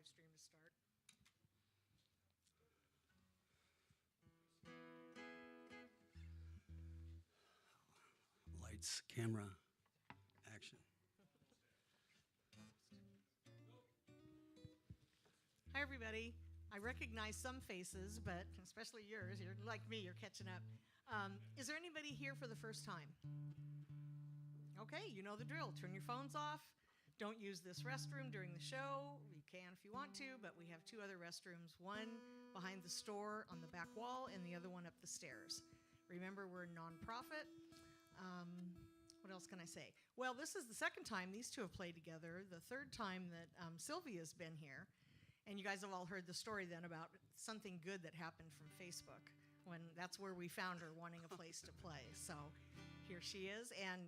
stream to start. Lights, camera, action. Hi, everybody. I recognize some faces, but especially yours. You're like me, you're catching up. Is there anybody here for the first time? Okay, you know the drill. Turn your phones off. Don't use this restroom during the show. You can if you want to, but we have two other restrooms, one behind the store on the back wall and the other one up the stairs. Remember, we're a nonprofit. What else can I say? Well, this is the second time these two have played together, the third time that Sylvia's been here. And you guys have all heard the story then about something good that happened from Facebook, when that's where we found her wanting a place to play. So here she is, and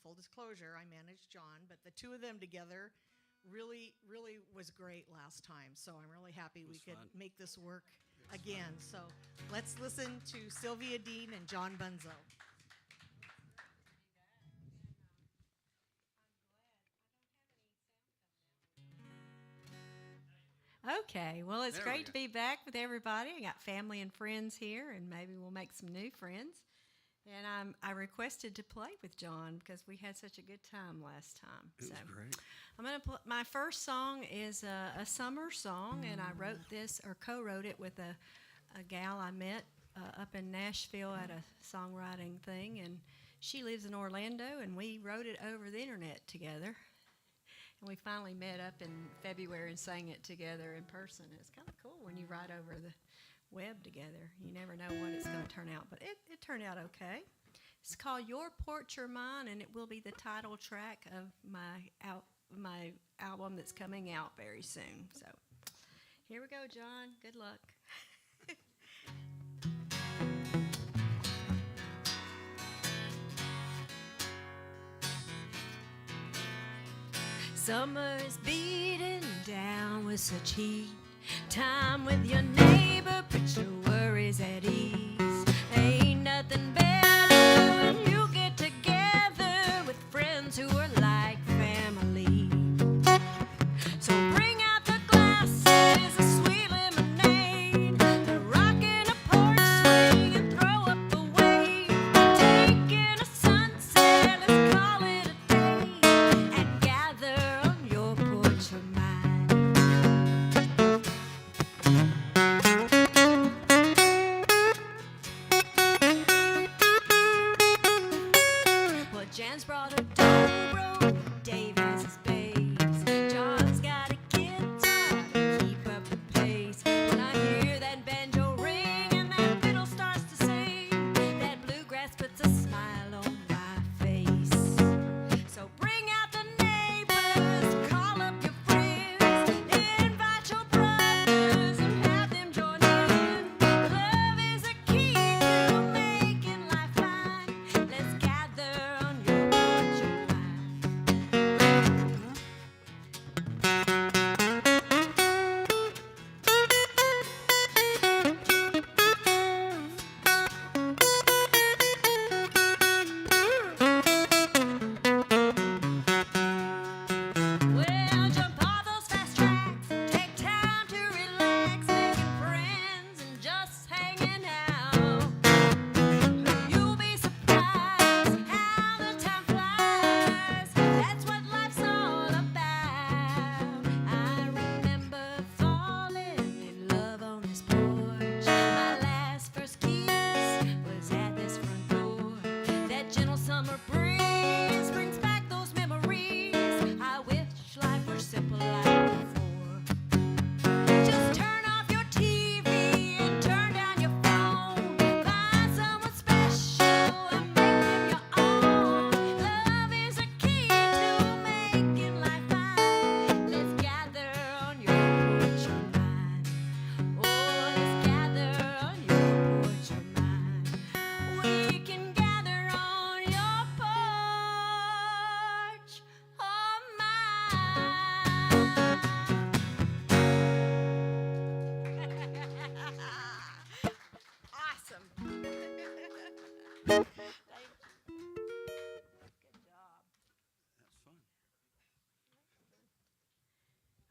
full disclosure, I managed John, but the two of them together really was great last time. So I'm really happy we could make this work again. So let's listen to Sylvia Dean and John Bunzow. Okay, well, it's There great we to go. be back with everybody. I got family and friends here, and maybe we'll make some new friends. And I requested to play with John because we had such a good time last time. It was great. I'm gonna my first song is a summer song, and I wrote this or co-wrote it with a gal I met up in Nashville at a songwriting thing, and she lives in Orlando, and we wrote it over the internet together. And we finally met up in February and sang it together in person. It's kind of cool when you write over the web together. You never know what it's going to turn out, but it turned out okay. It's called Your Porch or Mine, and it will be the title track of my album that's coming out very soon. So here we go, John. Good luck. Summer's beating down with such heat. Time with your neighbor, put your worries at ease. Ain't nothing better when you get together with friends who are like family. So bring out the glasses of sweet lemonade, a rockin' a porch swing and throw up a wave. Taking a sunset, let's call it a day, and gather on your porch or mine.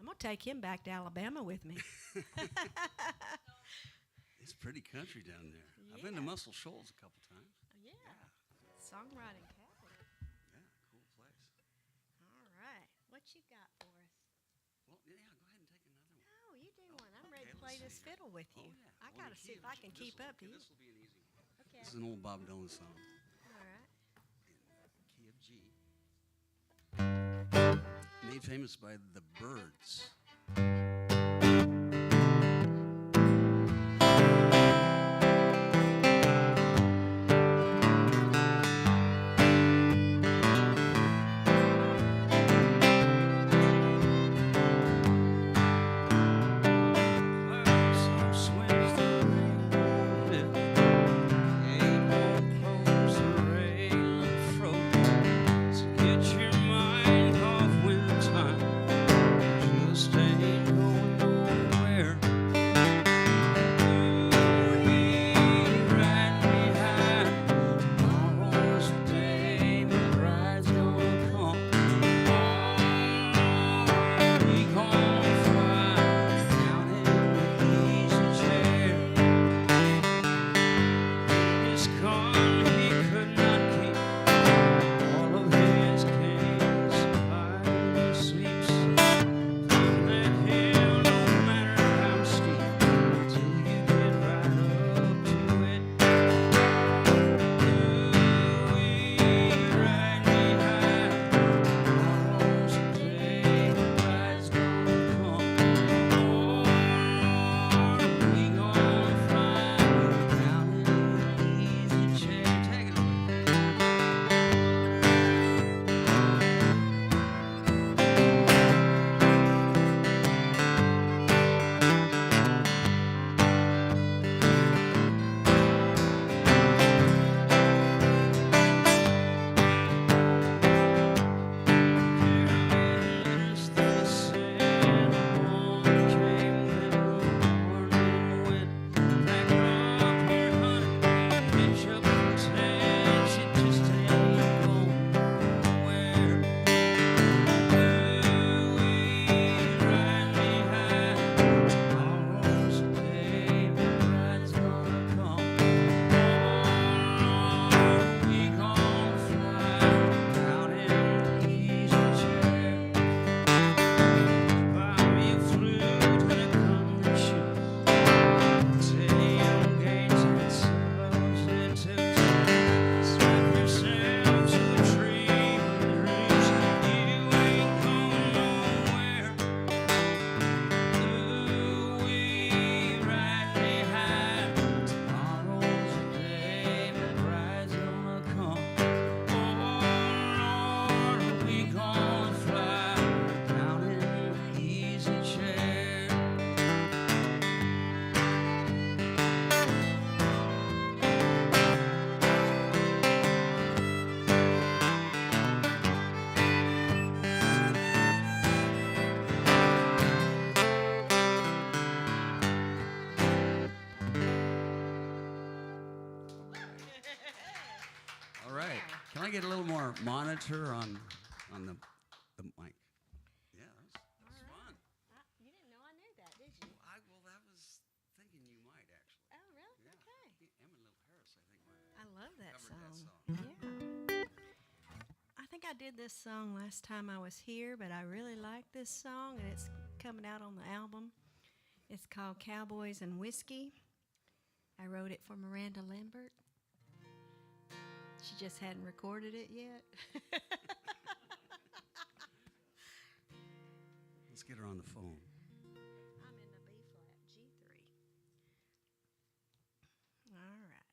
gonna take him back to Alabama with me. It's pretty country down there. Yeah. I've been to Muscle Shoals a couple times. Yeah. Songwriting capital. Yeah, cool place. All right. What you got for us? Well, yeah, go ahead and take another one. No, you do one. I'm ready Okay, to play let's this see here. fiddle with Oh, you. yeah. I Well, gotta the see key if I of- can this keep will- up to okay, you. this will be an easy one. Okay. This is an old Bob Dylan song All right. in key of G. Made famous by the Byrds. All right. Can I get a little more monitor on the mic? Yeah, that was fun. You didn't know I knew that, did you? Well, that was thinking you might actually. Oh, really? Yeah. Okay. Emmylou Harris, I think, might I love that covered that song. song. Yeah. I think I did this song last time I was here, but I really like this song, and it's coming out on the album. It's called Cowboys and Whiskey. I wrote it for Miranda Lambert. She just hadn't recorded it yet. Let's get her on the phone. I'm in the B flat, G3. All right.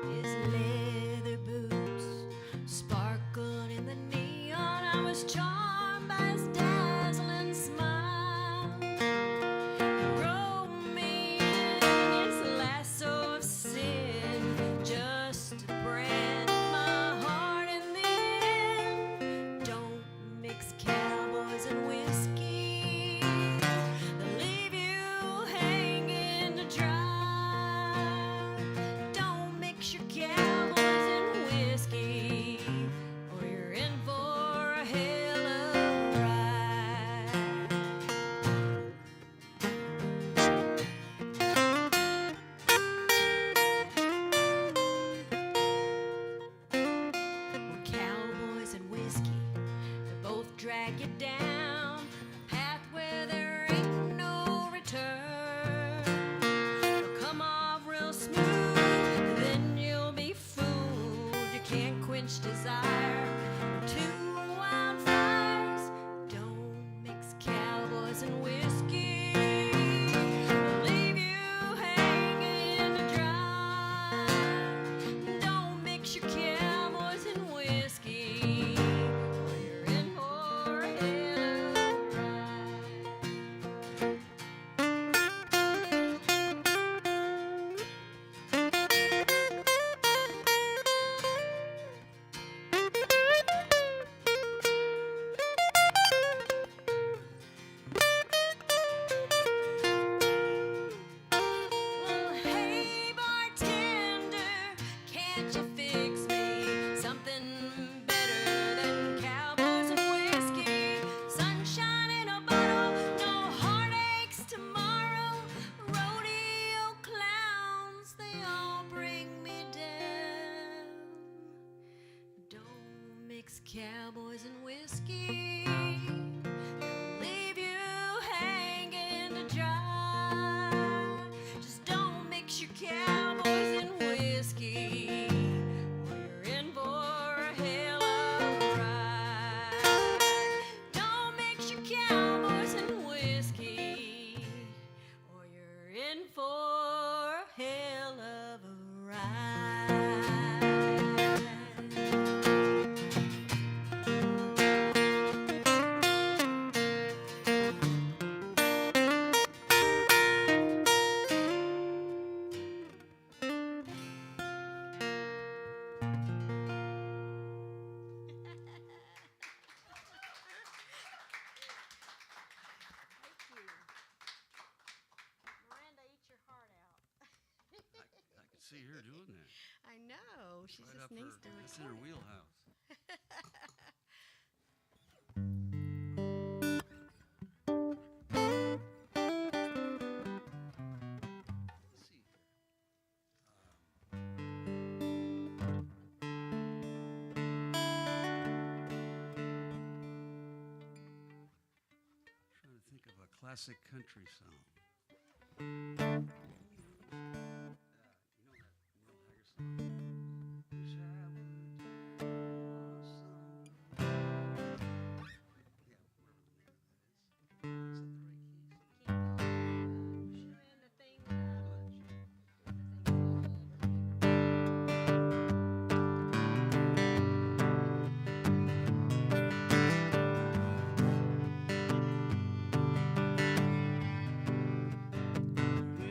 His leather boots quench desire. Two wildfires don't mix cowboys and whiskey. Leave you hanging to dry. Don't mix your cowboys and whiskey. Or you're in for a hell of a ride. Well, hey bartender, can't you fix me something better than cowboys and whiskey? Sunshine in a bottle, no heartaches tomorrow. Rodeo clowns, they all bring me down. Don't mix cowboys and whiskey. They'll leave you hanging to dry. Just don't mix your cowboys and whiskey, or you're in for a hell of a ride. Don't mix your cowboys and whiskey, or you're in for a hell of a ride. Miranda, eat your heart out. I could see her doing that. I know. She Right just up needs her, to that's in her record it. wheelhouse. Let's see here. Trying to think of a classic country song. You know that Merle Haggard song? Wish I would have some. Yeah, whatever the name of that is. Is that the right keys? You're in the thing. When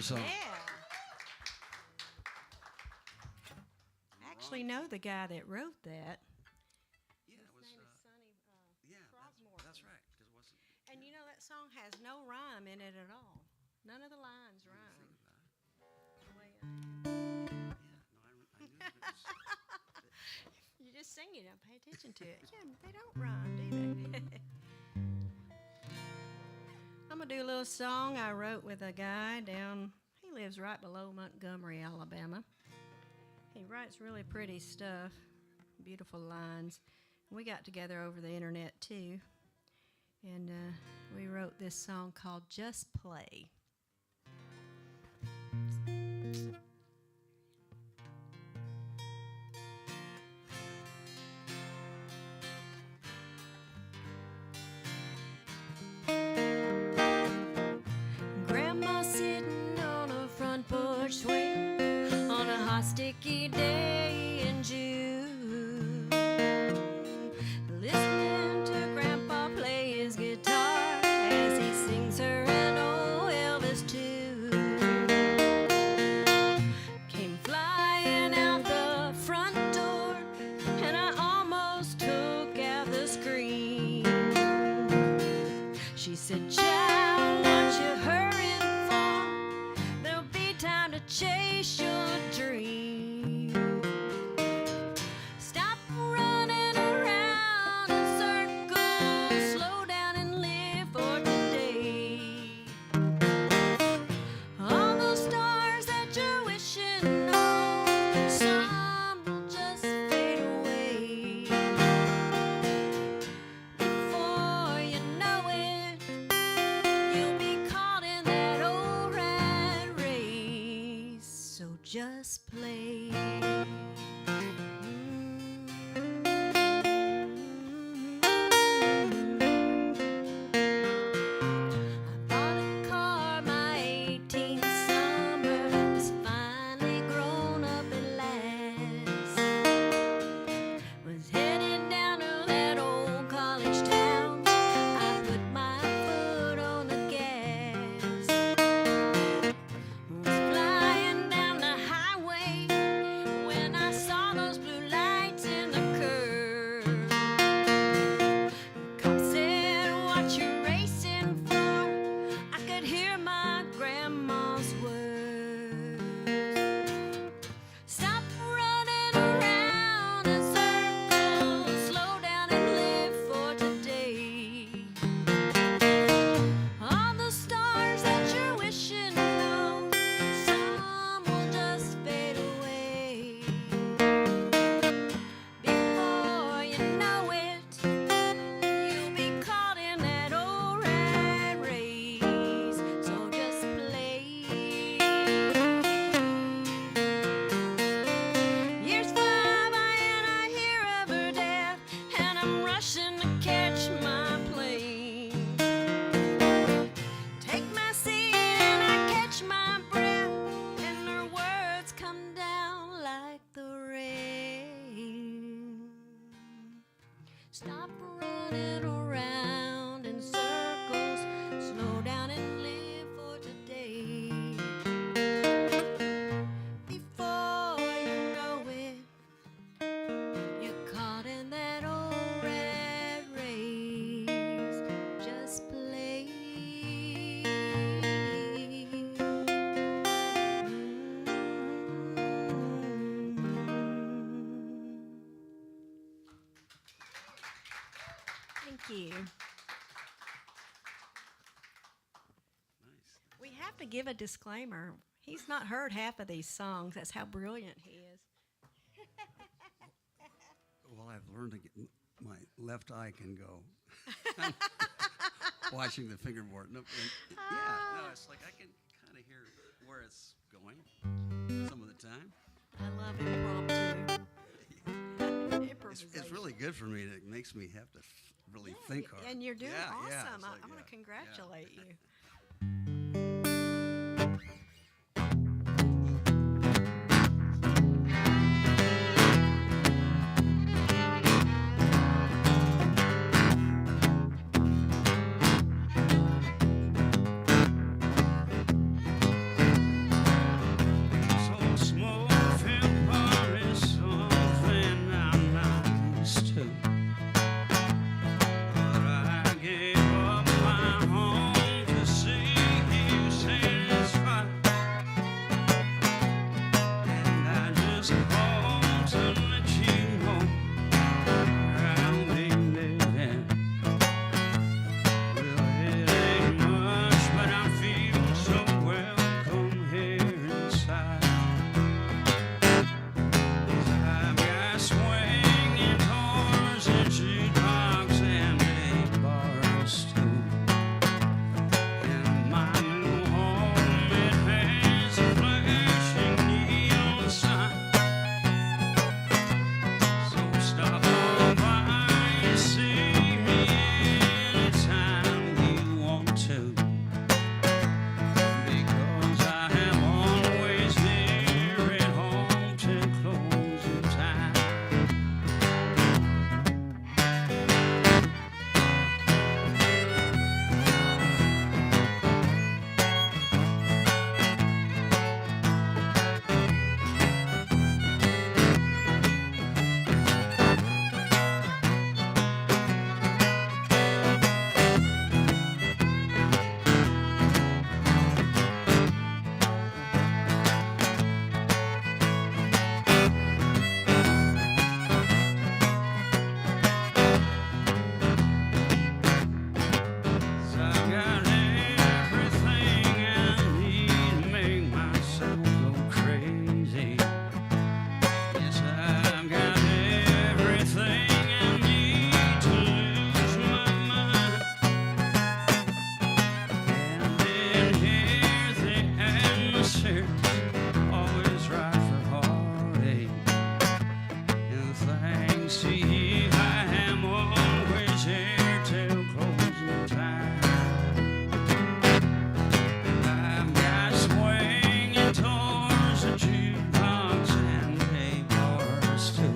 song. Yeah. I actually know the guy that wrote that. Yeah, it was. His name is Sonny Yeah, Frogmore. that's right. 'Cause it wasn't. And you know that song has no rhyme in it at all. None of the lines I didn't rhyme. think about it. The way Yeah, no, I knew that it was. you just sing it, don't pay attention to it. Yeah, they don't rhyme, do they? I'm gonna do a little song I wrote with a guy down. He lives right below Montgomery, Alabama. He writes really pretty stuff, beautiful lines. We got together over the internet too, and we wrote this song called "Just Play." Grandma sitting on a front porch swing on a hot sticky day in June, listening to Grandpa play his guitar as he sings her an old Elvis tune. Came flying out the front door, and I almost took out the screen. She said, "Child, what you hurrying for? There'll be time to chase your dream. Stop running around in circles, slow down and live for today. All those stars that you're wishing on, some will just fade away. Before you know it, you'll be caught in that old rat race. So just play." I bought a car my 18th summer, was finally grown up at last. Was headed down to that old college town. I put my foot on the gas. Was flying down the highway when I saw those blue lights in the curve. Cop said, "What you racing for?" I could hear my grandma's words. Stop running around in circles, slow down and live for today. All the stars that you're wishing on, some will just fade away. Before you know it, you'll be caught in that old rat race. So just play. Years fly by and I hear of her death, and I'm rushing to catch my plane. Take my seat and I catch my breath, and her words come down like the rain. Stop running around in circles, slow down and live for today. Before you know it, you're caught in that old rat race. Just play. Thank you. Nice. We have to give a disclaimer. He's not heard half of these songs. That's how brilliant he is. Well, I've learned to get my left eye can go. Watching the fingerboard. No, it's like I can kind of hear where it's going some of the time. I love impromptu. It's really good for me. It makes me have to really think hard. And you're doing awesome. it's I like, want to yeah, congratulate you. see, I am always here till closing time. I'm got swinging towards the jukebox and gay bars too.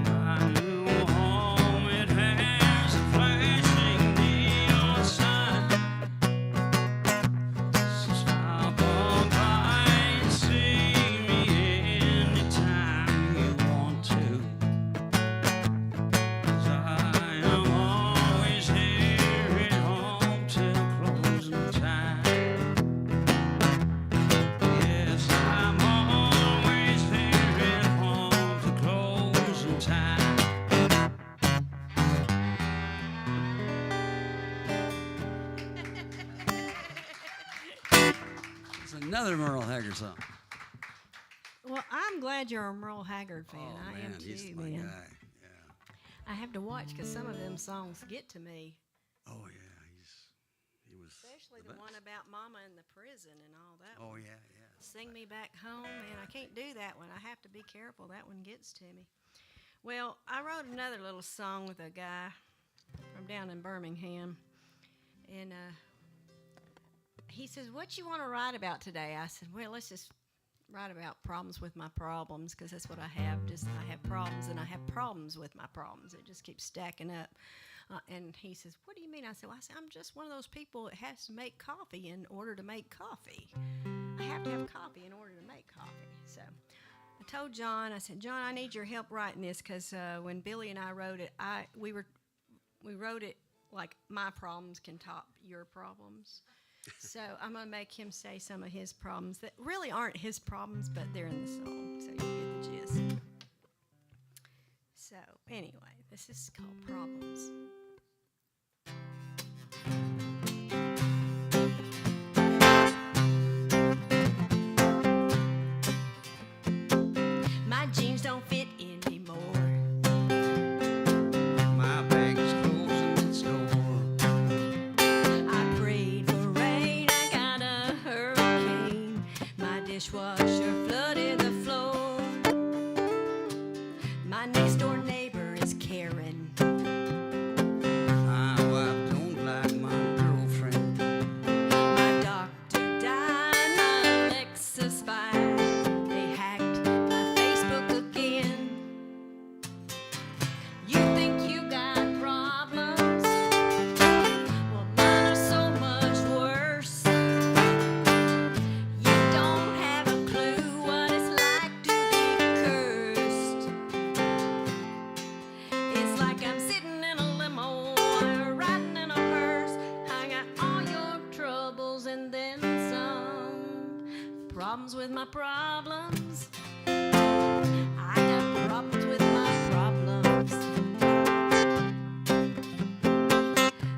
My new home, it has a flashing neon sign. So stop on by and see me anytime you want to. 'Cause I am always here at home till closing time. Yes, I'm always here at home till closing time. It's another Merle Haggard song. Well, I'm glad you're a Merle Haggard fan. Oh I man, am too, he's my man. guy. Yeah. I have to watch because some of them songs get to me, Oh yeah, he was. especially the the one best. about Mama in the prison and all that. Oh one. yeah, yeah. Sing Me Back Home, and I can't do that one. I have to be careful. That one gets to me. Well, I wrote another little song with a guy from down in Birmingham, and he says, "What you want to write about today?" I said, "Well, let's just write about problems with my problems, because that's what I have. Just I have problems, and I have problems with my problems. It just keeps stacking up." And he says, "What do you mean?" I said, "I'm just one of those people that has to make coffee in order to make coffee. I have to have coffee in order to make coffee." So I told John, I said, "John, I need your help writing this, because when Billy and I wrote it, we wrote it like my problems can top your problems." So I'm going to make him say some of his problems that really aren't his problems, but they're in the song, so you get the gist. So anyway, this is called Problems. My jeans don't fit anymore. My bank is closing its door. I prayed for rain, I got a hurricane. My dishwasher flooded the floor. My next door neighbor is Karen. My wife don't like my girlfriend. My doctor died, my Alexa spied. They hacked my Facebook again. You think you got problems? Well, mine are so much worse. You don't have a clue what it's like to be cursed. It's like I'm sitting in a limo or riding in a hearse. I got all your troubles and then some. Problems with my problems. I got problems with my problems.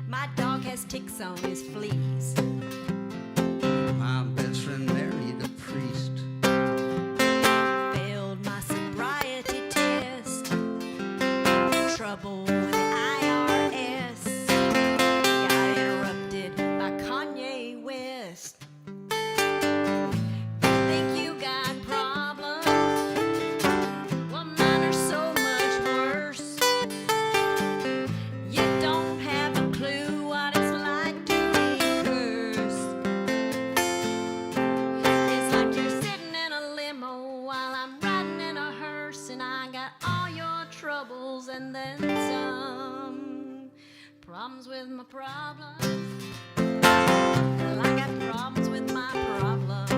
My dog has ticks on his fleas. My best friend married a priest. Failed my sobriety test. Trouble with the IRS. Got interrupted by Kanye West. You think you got problems? Well, mine are so much worse. You don't have a clue what it's like to be cursed. It's like you're sitting in a limo while I'm riding in a hearse, and I got all your troubles and then some. Problems with my problems. Well, I got problems with my problems.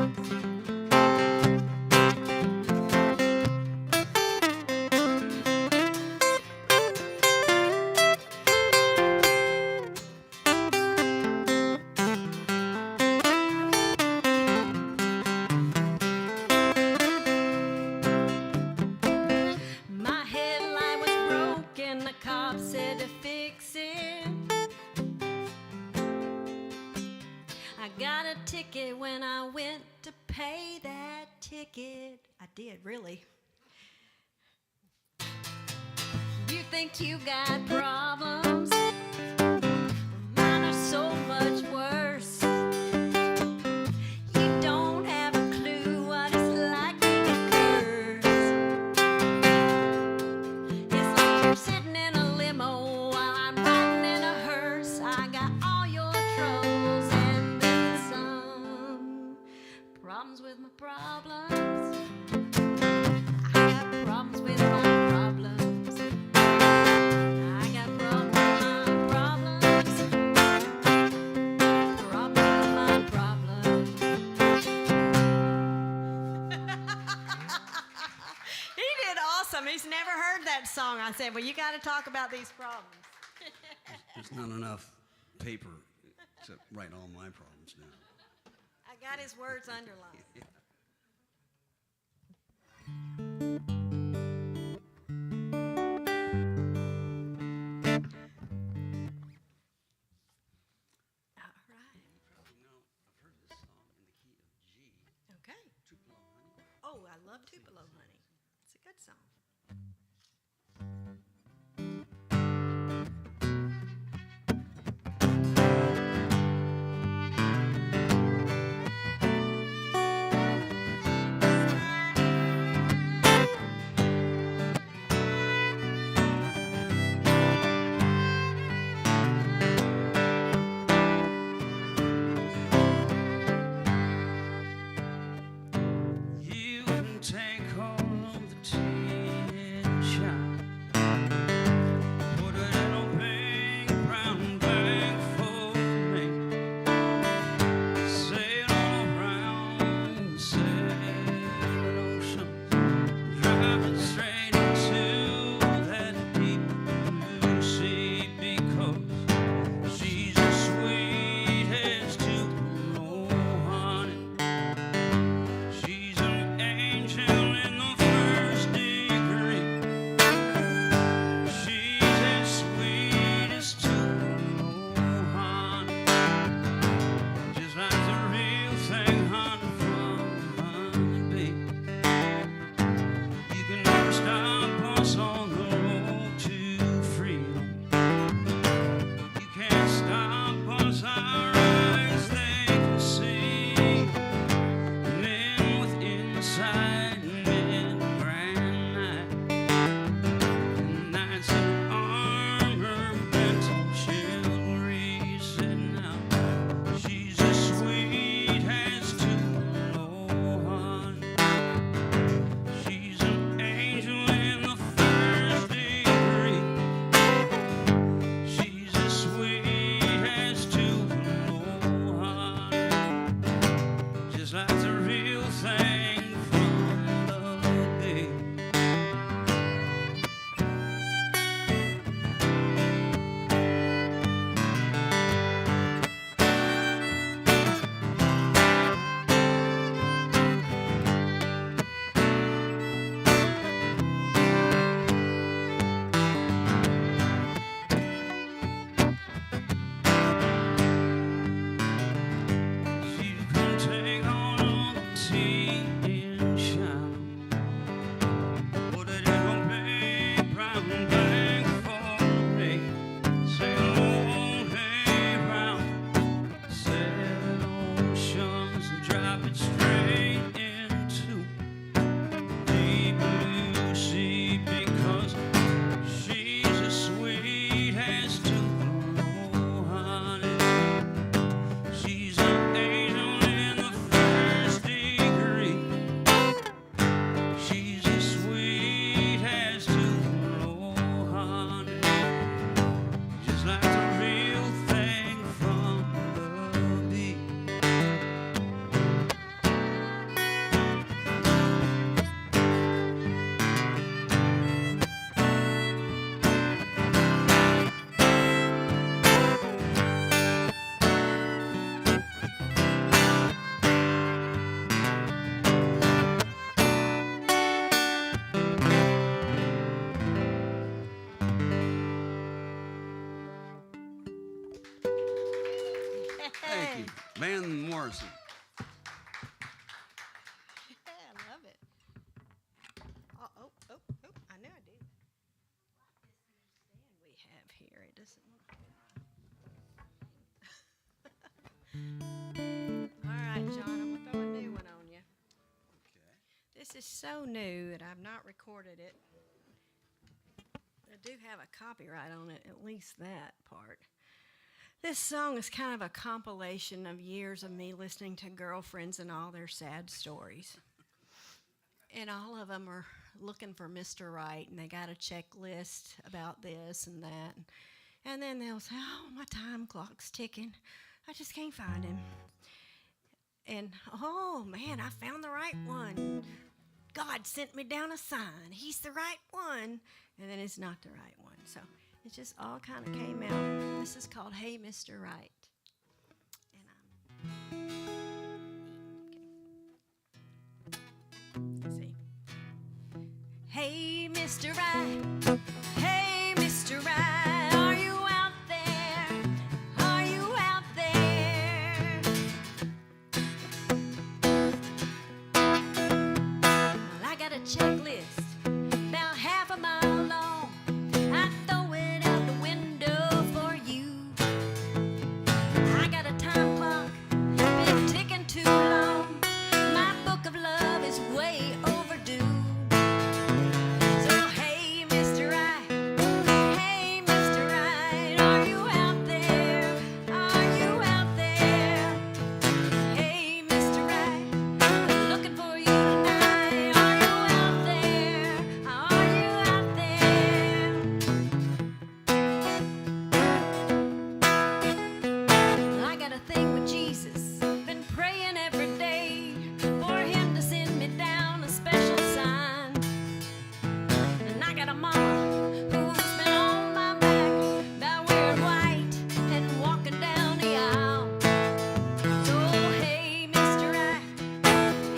My headlight was broken, the cop said to fix it. I got a ticket when I went to pay that ticket. I did, really. You think you got problems? Mine are so much worse. You don't have a clue what it's like to get cursed. awesome. He's never heard that song. I said, well, you got to talk about these problems. There's not enough paper to write all my problems down. I got his words underlined. All right. You probably know, I've heard this song in the key of G. Okay. Tupelo Honey. Oh, I love Tupelo Honey. It's a good song. You can take all of the tea and shine, put it in a big brown bag for me, sail around, sail ocean, drive it straight into that deep blue sea, because she's as sweet as Tupelo honey. She's an angel in the first degree. She's as sweet as Tupelo honey, just like the real thing, honey, from honeybee. You can never stop us on the road to freedom. You can't stop us, our eyes they can see. Men with inside, men grand night, and knights in armor bent on chivalry, sitting out. She's as sweet as Tupelo honey. She's an angel in the first degree. She's as sweet as Tupelo honey, just like the real thing from the day. She can take all the tea and shine, put it in a big brown bag for me, sail on hay round, sail oceans and drop it straight into deep blue sea, because she's as sweet as Tupelo honey. She's an angel in the first degree. She's as sweet as Tupelo honey, just like the real thing from the bee. Thank you, Van Morrison. Yeah, I love it. Oh, I knew I did. What is this stand we have here? It doesn't look good. All right, John, I'm going to throw a new one on you. Okay. This is so new that I've not recorded it. I do have a copyright on it, at least that part. This song is kind of a compilation of years of me listening to girlfriends and all their sad stories. And all of them are looking for Mr. Right, and they got a checklist about this and that. And then they'll say, oh, my time clock's ticking. I just can't find him. And, oh, man, I found the right one. God sent me down a sign. He's the right one. And then it's not the right one. So it just all kind of came out. This is called Hey, Mr. Right. And let's see. Hey, Mr. Right. Hey, Mr. Right. Are you out there? Are you out there? Well, I got a checklist about half a mile long. I throw it out the window for you. I got a time clock, been ticking too long. My book of love is way overdue. So hey, Mr. Right, hey, Mr. Right, are you out there? Are you out there? Hey, Mr. Right, I'm looking for you tonight. Are you out there? Are you out there? I got a thing with Jesus, been praying every day for him to send me down a special sign. And I got a mama who's been on my back about wearing white and walking down the aisle. So hey, Mr. Right,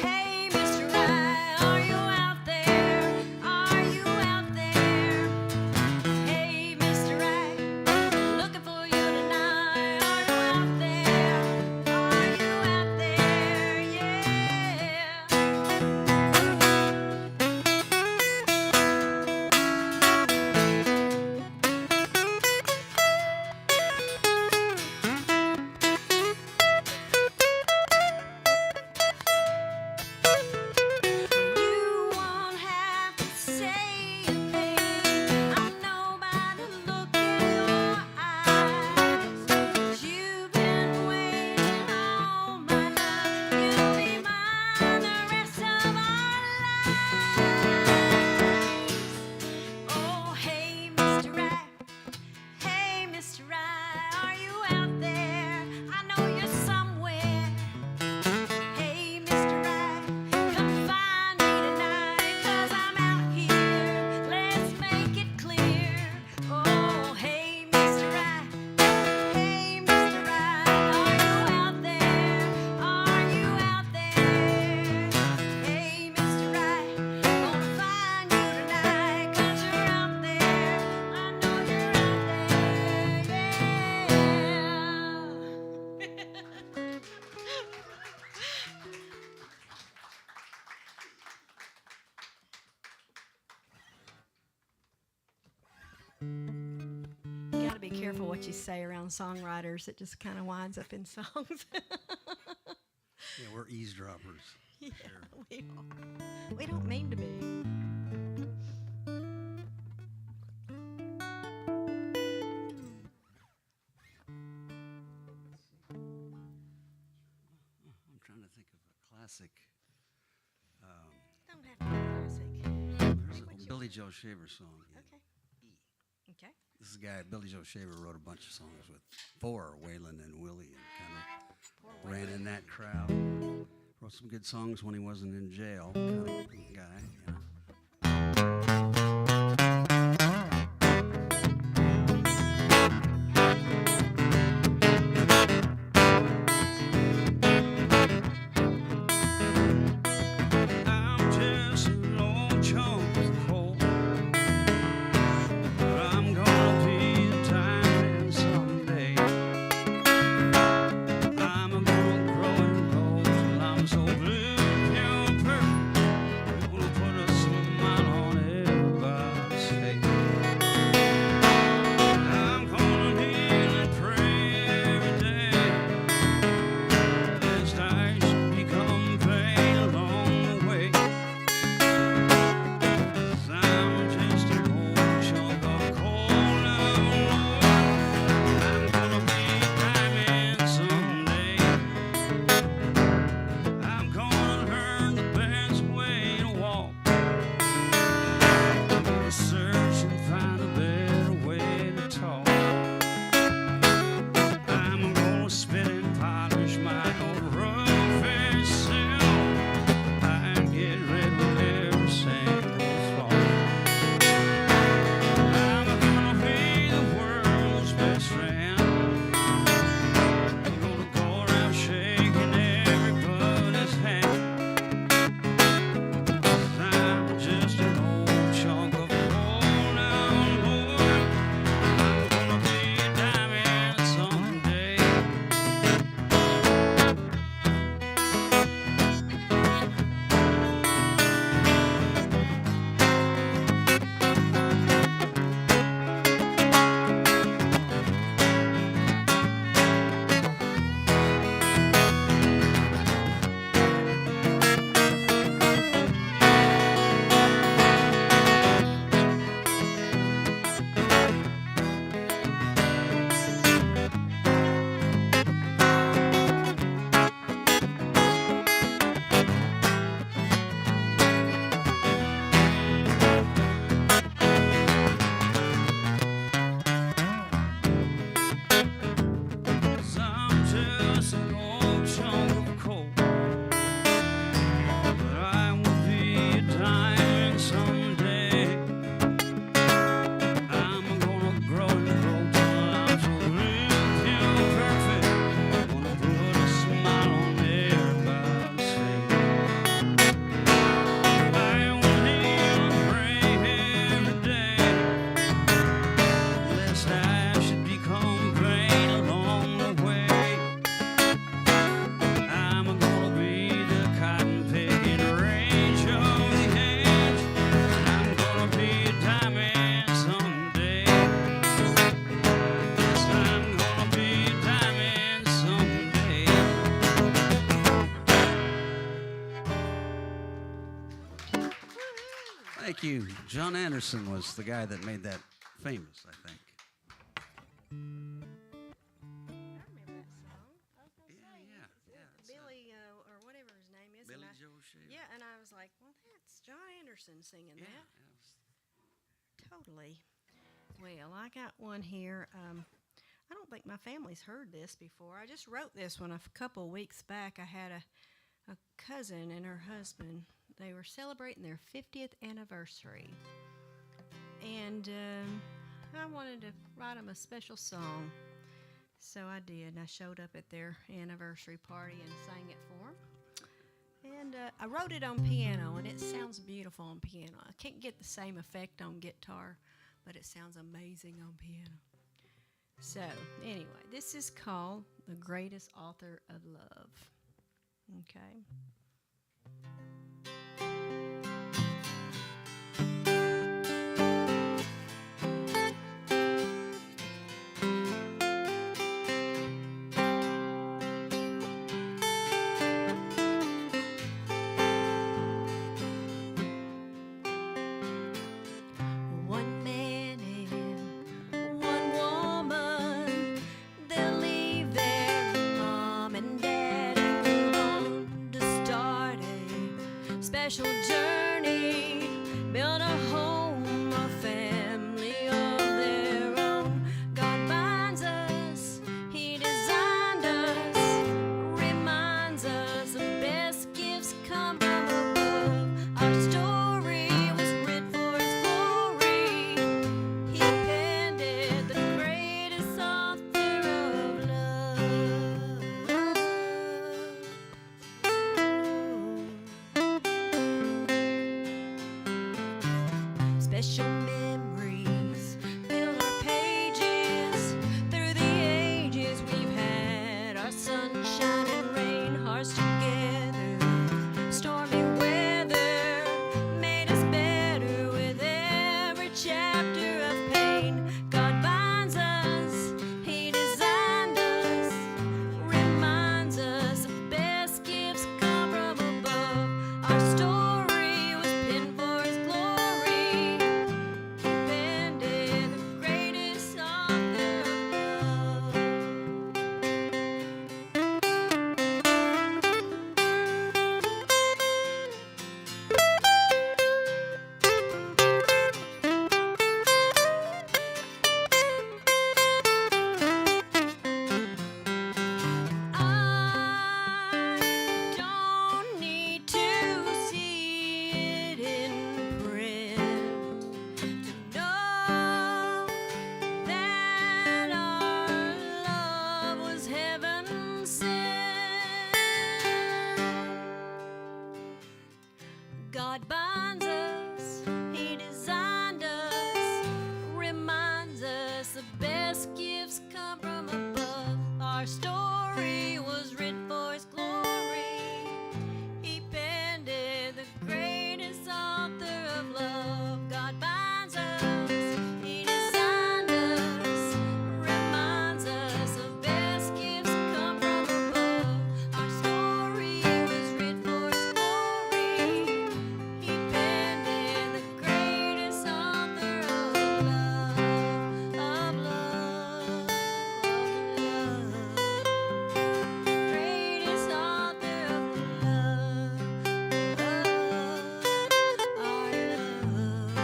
hey, Mr. Right, are you out there? Are you out there? Hey, Mr. Right, I'm looking for you tonight. Are you out there? Are you out there? Yeah. You won't have to say a thing. I know by the look in your eyes. You've been waiting all my life. You'll be mine the rest of our lives. Oh, hey, Mr. Right. Hey, Mr. Right, are you out there? I know you're somewhere. Hey, Mr. Right, come find me tonight, 'cause I'm out here. Let's make it clear. Oh, hey, Mr. Right. Hey, Mr. Right, are you out there? Are you out there? Hey, Mr. Right, gonna find you tonight, 'cause you're out there. I know you're out there, yeah. You gotta be careful what you say around songwriters. It just kind of winds up in songs. Yeah, we're eavesdroppers. Yeah, Sure. we don't mean to be. I'm trying to think of a classic. Don't have to be classic. There's a Billy Joe Shaver song. Okay. Okay. This is a guy, Billy Joe Shaver, wrote a bunch of songs for Waylon and Willie, and kind of ran in that crowd. Wrote some good songs when he wasn't in jail. Kind of guy, you know. I'm just a lone chunk of coal, but I'm gonna be the time someday. I'm a growing cold till I'm so blue and purple. Gonna put a Thank you. John Anderson was the guy that made that famous, I think. I remember that song. I was gonna say, It's, Billy or whatever his name is. Billy and Joe Shaver. Yeah, and I was like, well, that's John Anderson singing Yeah, that. it was- Totally. Well, I got one here. I don't think my family's heard this before. I just wrote this one a couple of weeks back. I had a cousin and her husband. They were celebrating their 50th anniversary. And I wanted to write them a special song. So I did. And I showed up at their anniversary party and sang it for them. And I wrote it on piano, and it sounds beautiful on piano. I can't get the same effect on guitar, but it sounds amazing on piano. So, anyway, this is called The Greatest Author of Love. Okay. One man and one woman, they'll leave their mom and dad and move on to start a special journey, build a home, a family of their own. God binds us, He designed us, reminds us the best gifts come from above. Our story was written for His glory. He penned it, the greatest author of love. Special memories fill our pages. Through the ages we've had our sunshine and rain, hearts together. Stormy weather made us better with every chapter of pain. God binds us, He designed us, reminds us the best gifts come from above. Our story was penned for His glory. He penned it, the greatest author of love. I don't need to see it in print to know that our love was heaven sent. God binds us, He designed us, reminds us the best gifts come from above. Our story was written for His glory. He penned it, the greatest author of love. God binds us, He designed us, reminds us the best gifts come from above. Our story was written for His glory. He penned it, the greatest author of love, of love, of love. Greatest author of love, our love.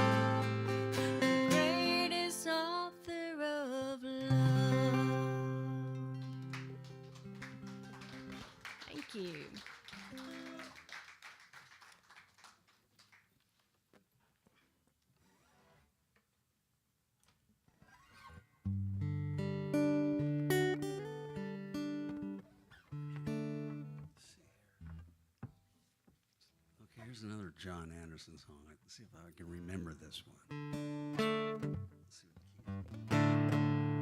Greatest author of love. Thank you. Okay, here's another John Anderson song. Let's see if I can remember this one. Let's see what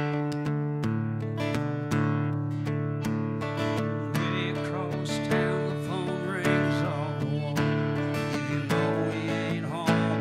key. Way across town, the phone rings on the wall. You know he ain't home.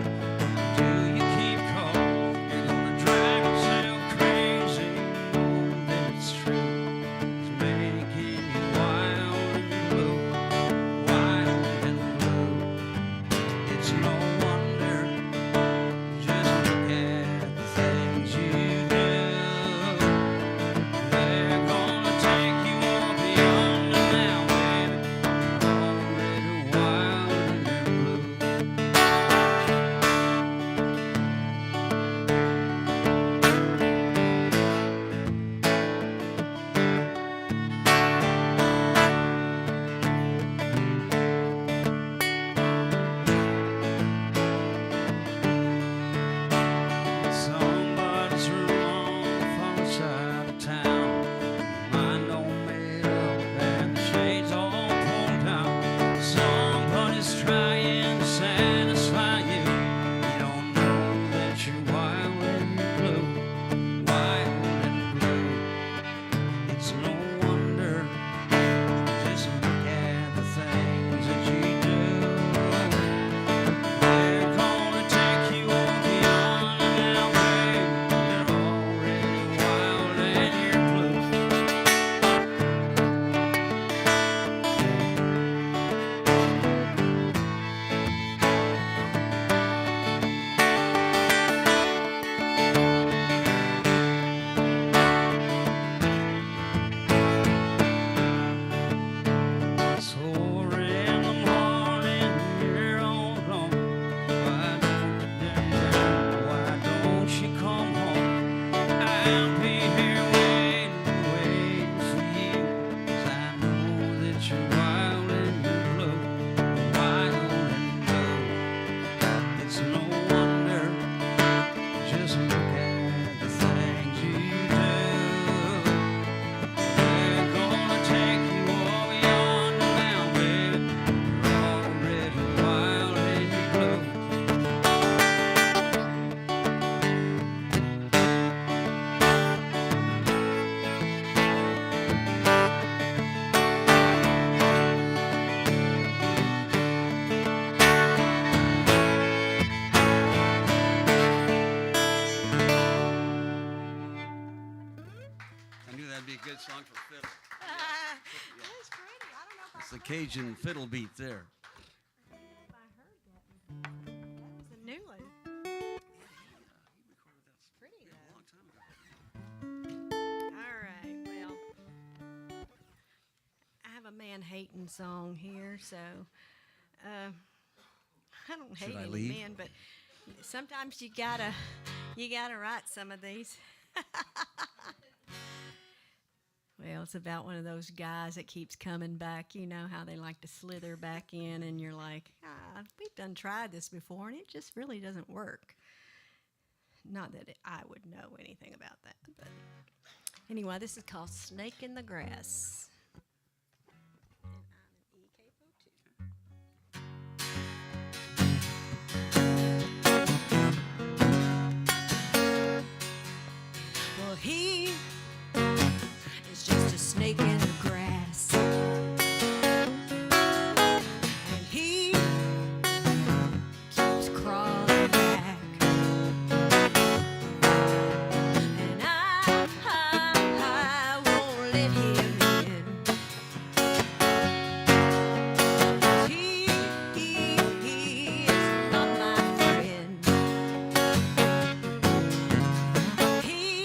I'll be here waiting, waiting for you. 'Cause I know that you're wild and you're blue, wild and blue. It's no wonder, just look at the things you do. They're gonna take you all beyond now, baby. You're already wild and you're blue. I knew that'd be a good song for fiddle. That's pretty. I don't know if It's the Cajun fiddle beat there. I heard that before. That was a new one. He recorded that pretty a though. long time ago. All right, well, I have a man-hating song here, so I don't hate Should I any leave? men, but sometimes you gotta write some of these. Well, it's about one of those guys that keeps coming back. You know how they like to slither back in, and you're like, we've done tried this before, and it just really doesn't work. Not that I would know anything about that, but anyway, this is called Snake in the Grass. And I'm an E capo 2. Well, he is just a snake in the grass, and he keeps crawling back, and I won't let him in. 'Cause he is not my friend. He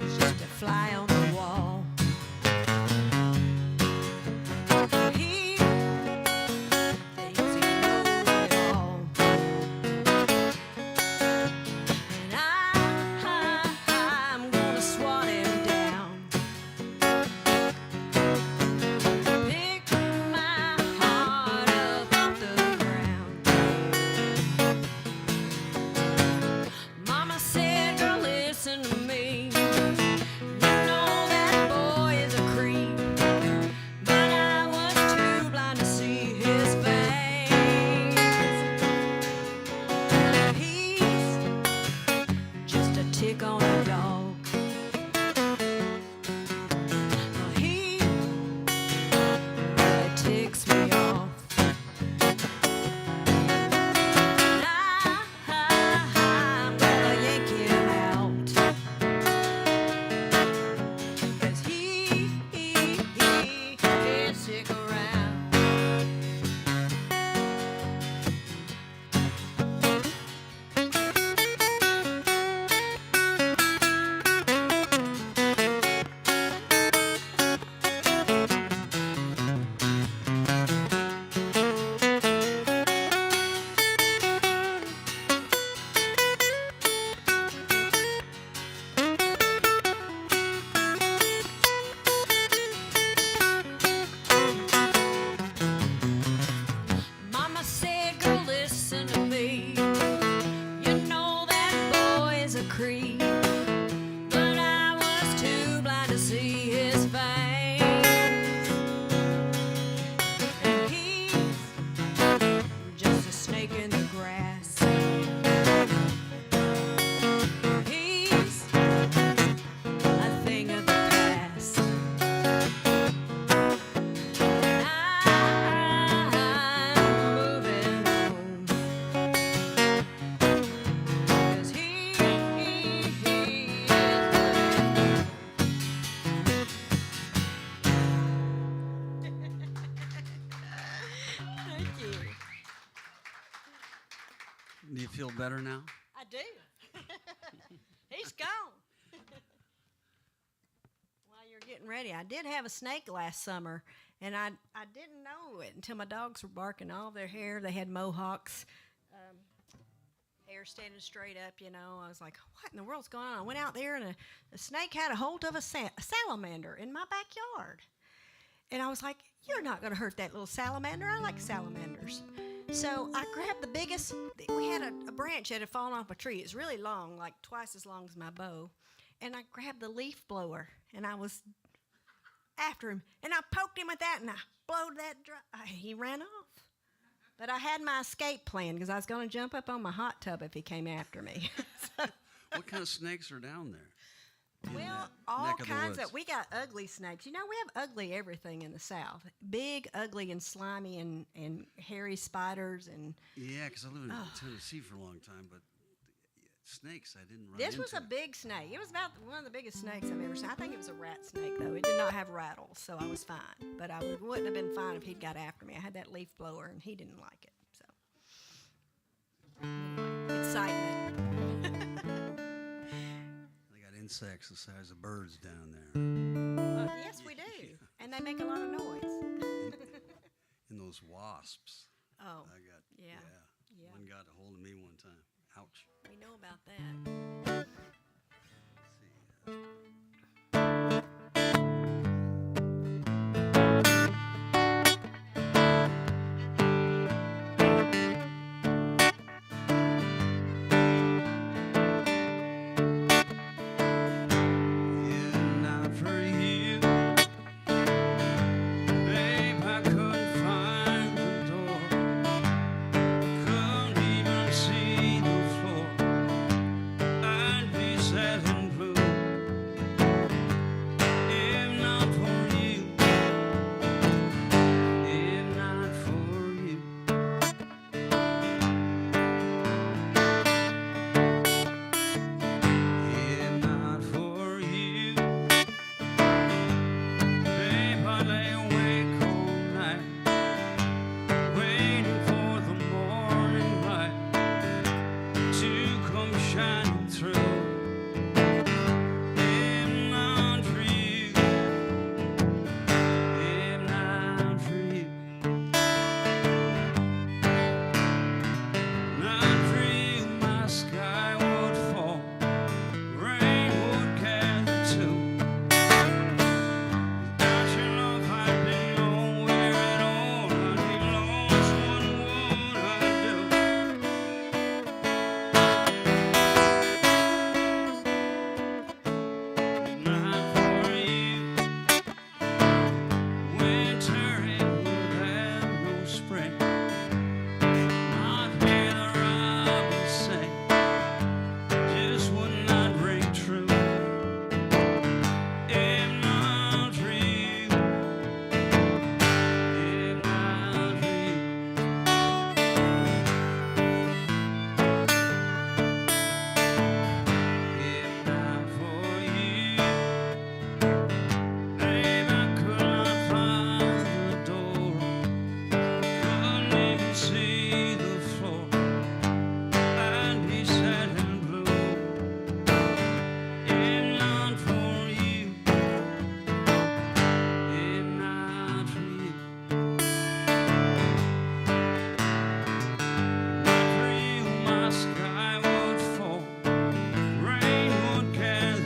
is just a fly on the wall. He thinks he knows it all, and I'm gonna swat him down. Pick my heart up off the ground. Mama said, girl, listen to me. You know that boy is a creep, but I was too blind to see his face. He's just a tick on a dog. He really ticks me off. And I'm gonna yank him out. 'Cause he can't stick around. Mama said, girl, listen to me. You know that boy is a creep, but I was too blind to see his face. And he's just a snake in the grass. He's a thing of the past. I'm moving on, 'cause he is Thank you. Do you feel better now? I do. He's gone. While you're getting ready, I did have a snake last summer, and I didn't know it until my dogs were barking all their hair. They had mohawks, hair there standing straight up, you know. I was like, what in the world's going on? I went out there, and a snake had a hold of a salamander in my backyard. And I was like, you're not going to hurt that little salamander. I like salamanders. So I grabbed the biggest. We had a branch that had fallen off a tree. It's really long, like twice as long as my bow. And I grabbed the leaf blower, and I was after him. And I poked him with that, and I blowed that dry. He ran off. But I had my escape plan because I was going to jump up on my hot tub if he came after me. What kind of snakes are down there? Well, all kinds of. We got ugly snakes. You know, we have ugly everything in the South. Big, ugly, and slimy, and hairy spiders. And yeah, because I lived in Tennessee for a long time, but snakes I didn't run this into. was a big snake. It was about one of the biggest snakes I've ever seen. I think it was a rat snake, though. It did not have rattles, so I was fine. But I wouldn't have been fine if he'd got after me. I had that leaf blower, and he didn't like it. So, anyway, excitement. They got insects the size of birds down there. Yes, we do. And they make a lot of noise. And those wasps. Oh, I got, yeah. One got a hold of me one time. Ouch. We know about that.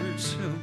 Let's see.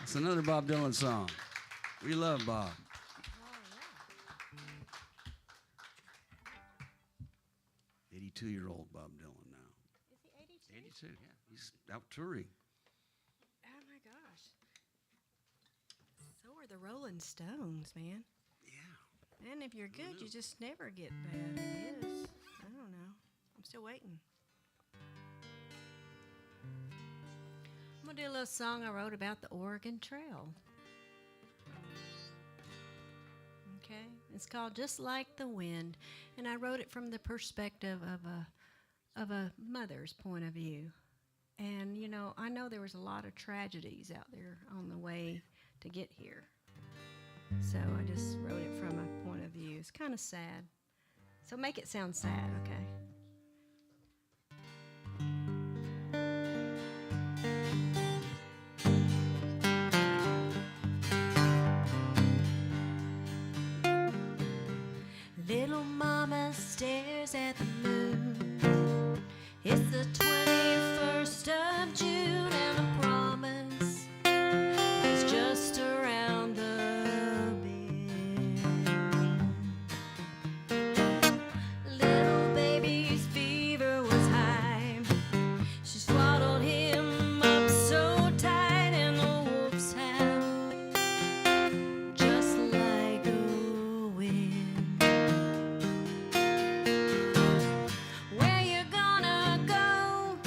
It's another Bob Dylan song. We love Bob. Oh, yeah. 82-year-old Bob Dylan now. Is he 82? 82, yeah. He's out touring. Oh, my gosh. were the Rolling Stones, man. Yeah. And if you're good, you just never get bad, I guess. I don't know. I'm still waiting. I'm going to do a little song I wrote about the Oregon Trail. Okay? It's called Just Like the Wind. And I wrote it from the perspective of a mother's point of view. And, you know, I know there was a lot of tragedies out there on the way to get here. So I just wrote it from a point of view. It's kind of sad. So make it sound sad, okay? Little mama stares at the moon. It's the 21st of June and the promise is just around the bend. Little baby's fever was high. She swaddled him up so tight and the wolves howl just like a wind. Where you gonna go?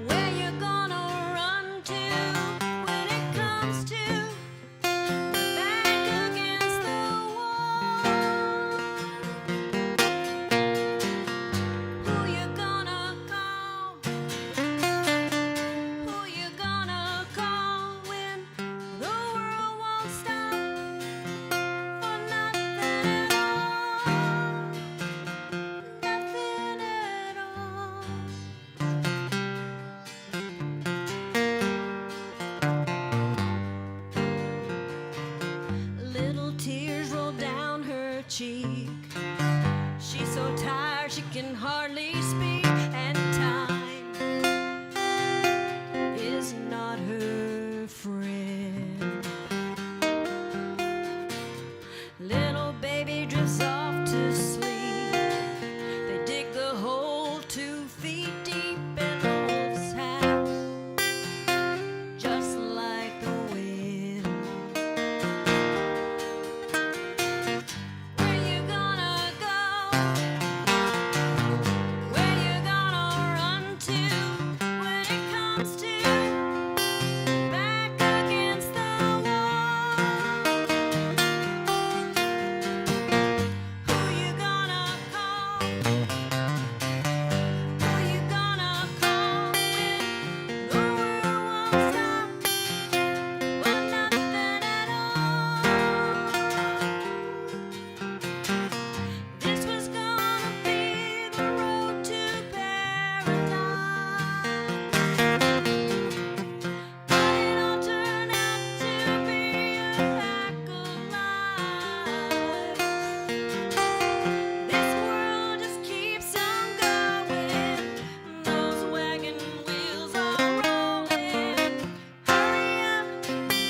Where you gonna run to when it comes to the back against the wall? Who you gonna call? Who you gonna call when the world won't stop for nothing at all? Nothing at all. Little tears roll down her cheek. She's so tired she can hardly speak, and time is not her friend. Little baby drifts off to sleep. They dig the hole 2 feet deep, and the wolves howl just like the wind. Where you gonna go? Where you gonna run to when it comes to back against the wall? Who you gonna call? Who you gonna call when the world won't stop for nothing at all? This was gonna be the road to paradise, but it all turned out to be a pack of lies. This world just keeps on going. Those wagon wheels are rolling. Hurry up,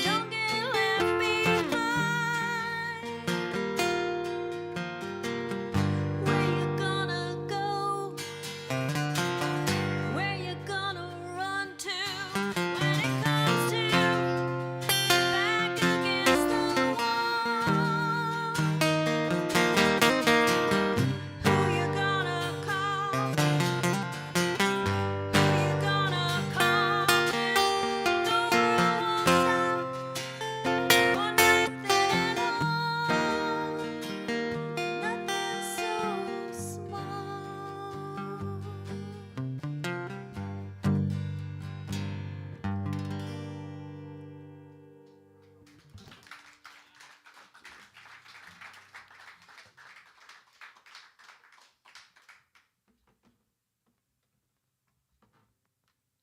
don't get left behind. Where you gonna go? Where you gonna run to when it comes to back against the wall? Who you gonna call? Who you gonna call when the world won't stop for nothing at all? Nothing so small.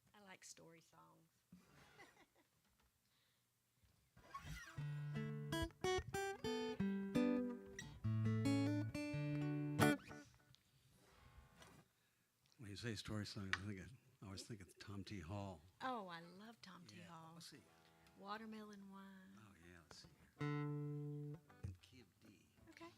I like story songs. When you say story song, I always think of Tom T. Hall. Oh, I love Tom T. Yeah, Hall. let's see. Watermelon wine. Oh, yeah, let's see here. In key of D. Okay.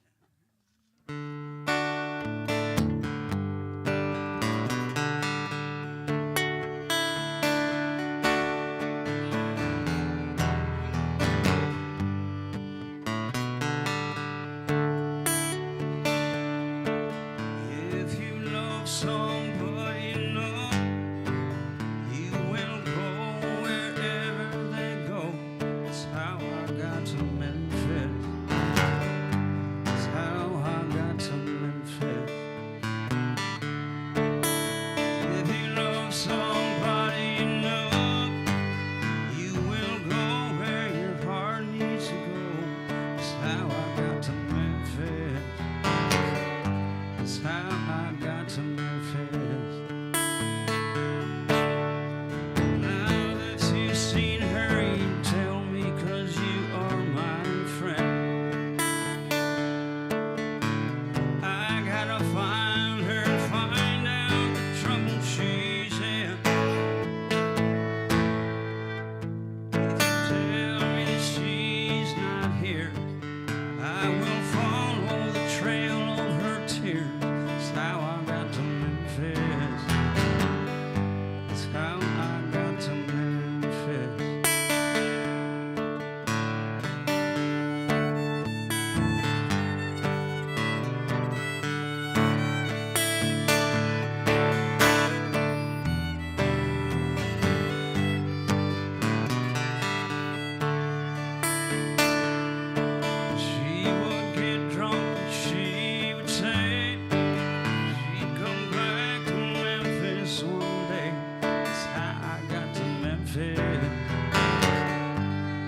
Memphis.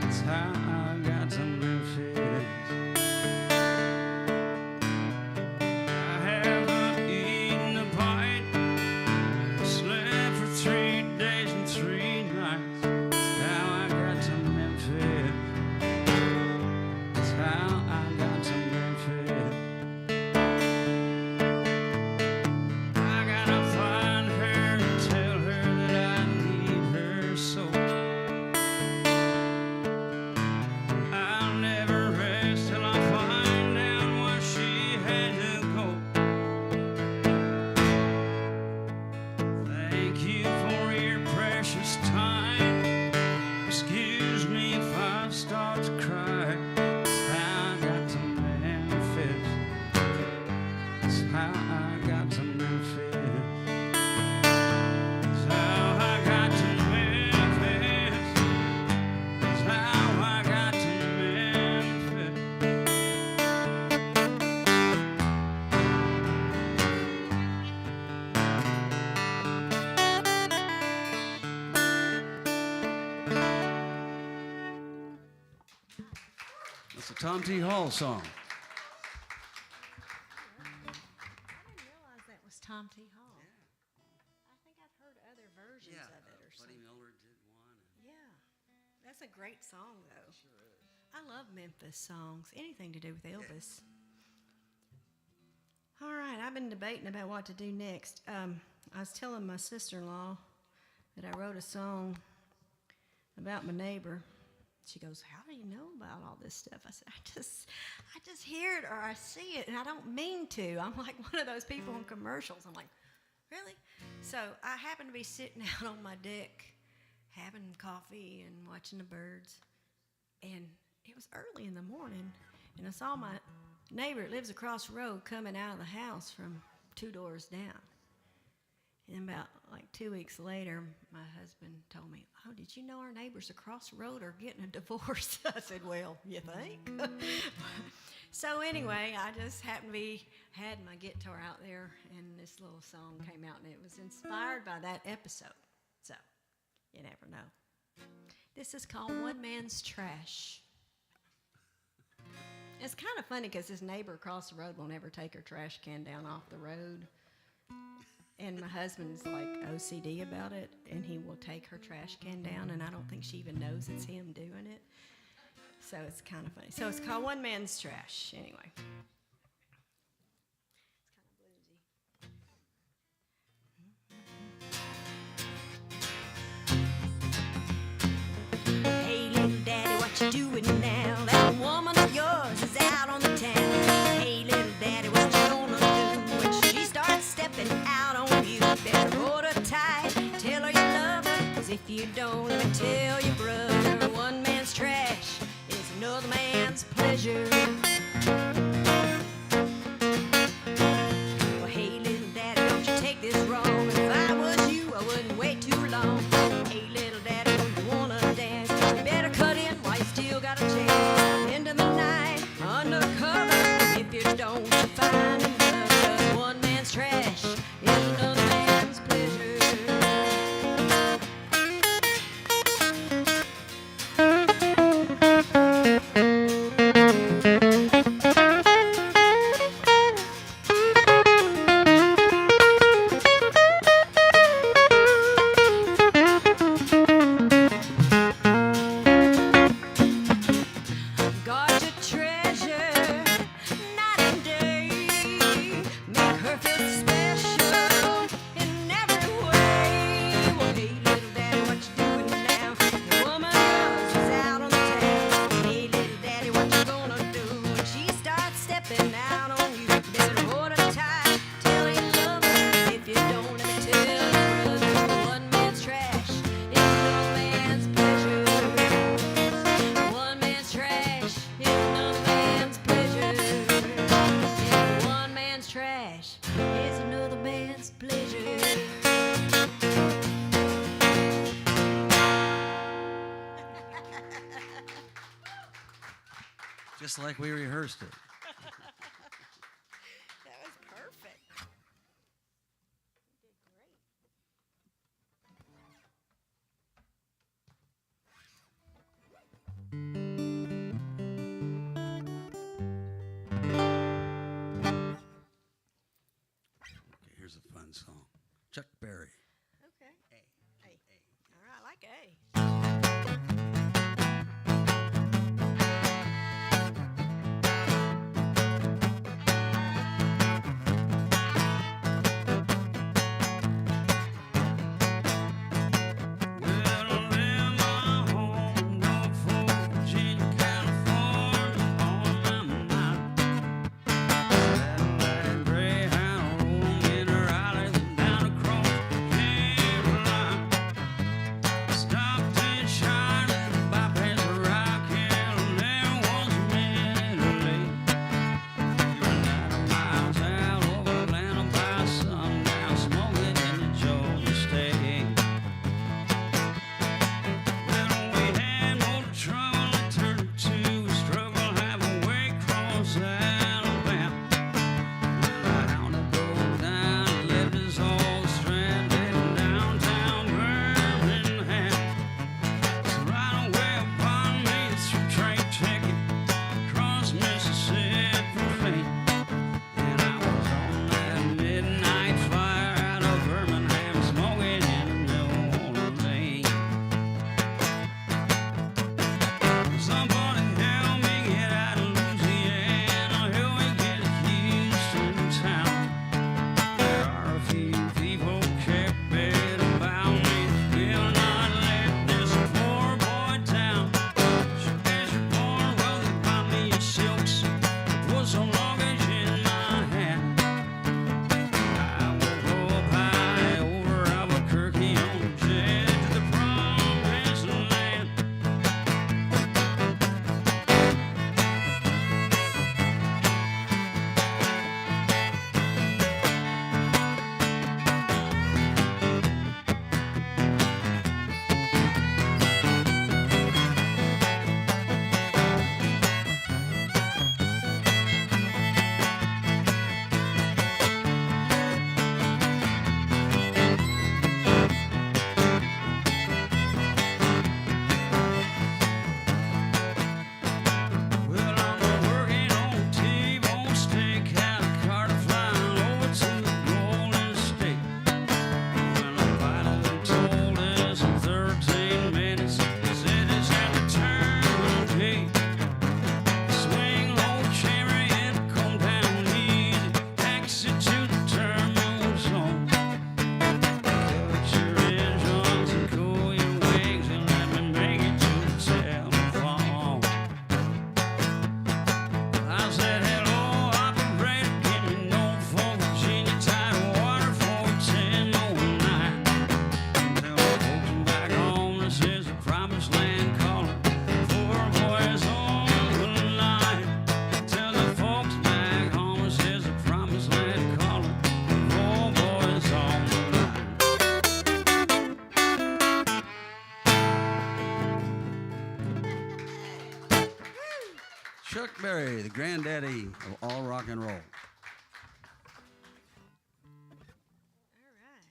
That's how I got to Memphis. I haven't eaten a bite, slept for 3 days and 3 nights. That's how I got to Memphis. That's how I got to Memphis. I gotta find her and tell her that I need her so. I'll never rest till I find out why she had to go. Thank you for your precious time. Excuse me if I start to cry. That's how I got to Memphis. That's how I got to Memphis. That's how I got to Memphis. That's how I got to Memphis. That's a Tom T. Hall song. I didn't realize that was Tom T. Hall. I think I've heard other versions of it or Buddy something. Miller did one. Yeah, that's a great song though. I love Memphis songs. Anything to do with Elvis. All right, I've been debating about what to do next. I was telling my sister-in-law that I wrote a song about my neighbor. She goes, "How do you know about all this stuff?" I said, I just hear it or I see it, and I don't mean to. I'm like one of those people on commercials. I'm like, really? So I happened to be sitting out on my deck having coffee and watching the birds, and it was early in the morning, and I saw my neighbor that lives across the road coming out of the house from 2 doors down. And about like 2 weeks later, my husband told me, "Oh, did you know our neighbors across the road are getting a divorce?" I said, "Well, you think?" So anyway, I just happened to had my guitar out there, and this little song came out, and it was inspired by that episode. So you never know. This is called One Man's Trash. It's kind of funny because his neighbor across the road will never take her trash can down off the road. And my husband's like OCD about it, and he will take her trash can down, and I don't think she even knows it's him doing it. So it's kind of funny. So it's called One Man's Trash, anyway. Hey, little daddy, what you doing now? That woman of yours is out on the town. Hey, little daddy, what you gonna do when she starts stepping out on you? Better hold her tight, tell her you love her, 'cause if you don't, let me tell you, brother, one man's trash is another man's pleasure. Well, hey, little daddy, don't you take this wrong. If I was you, I wouldn't wait too long. Hey, little daddy, don't you wanna dance? You better cut in while you still got a chance. Into the night, undercover. If you don't, you find another. One man's trash is another man's pleasure. Guard your treasure night and day. Make her feel special in every way. Well, hey, little daddy, what you doing now? Your woman yours is out on the town. Hey, little daddy, what you gonna do when she starts stepping out on you? Better hold her tight, tell her you love her. If you don't, let me tell you, brother, one man's trash is another man's pleasure. One man's trash is another man's pleasure. Yeah, one man's trash is another man's pleasure. Just like we rehearsed it. That was perfect. You did great. Here's a fun song. Chuck Berry. Okay. A. A. All right, I like A. Chuck Berry, the granddaddy of all rock and roll. All right.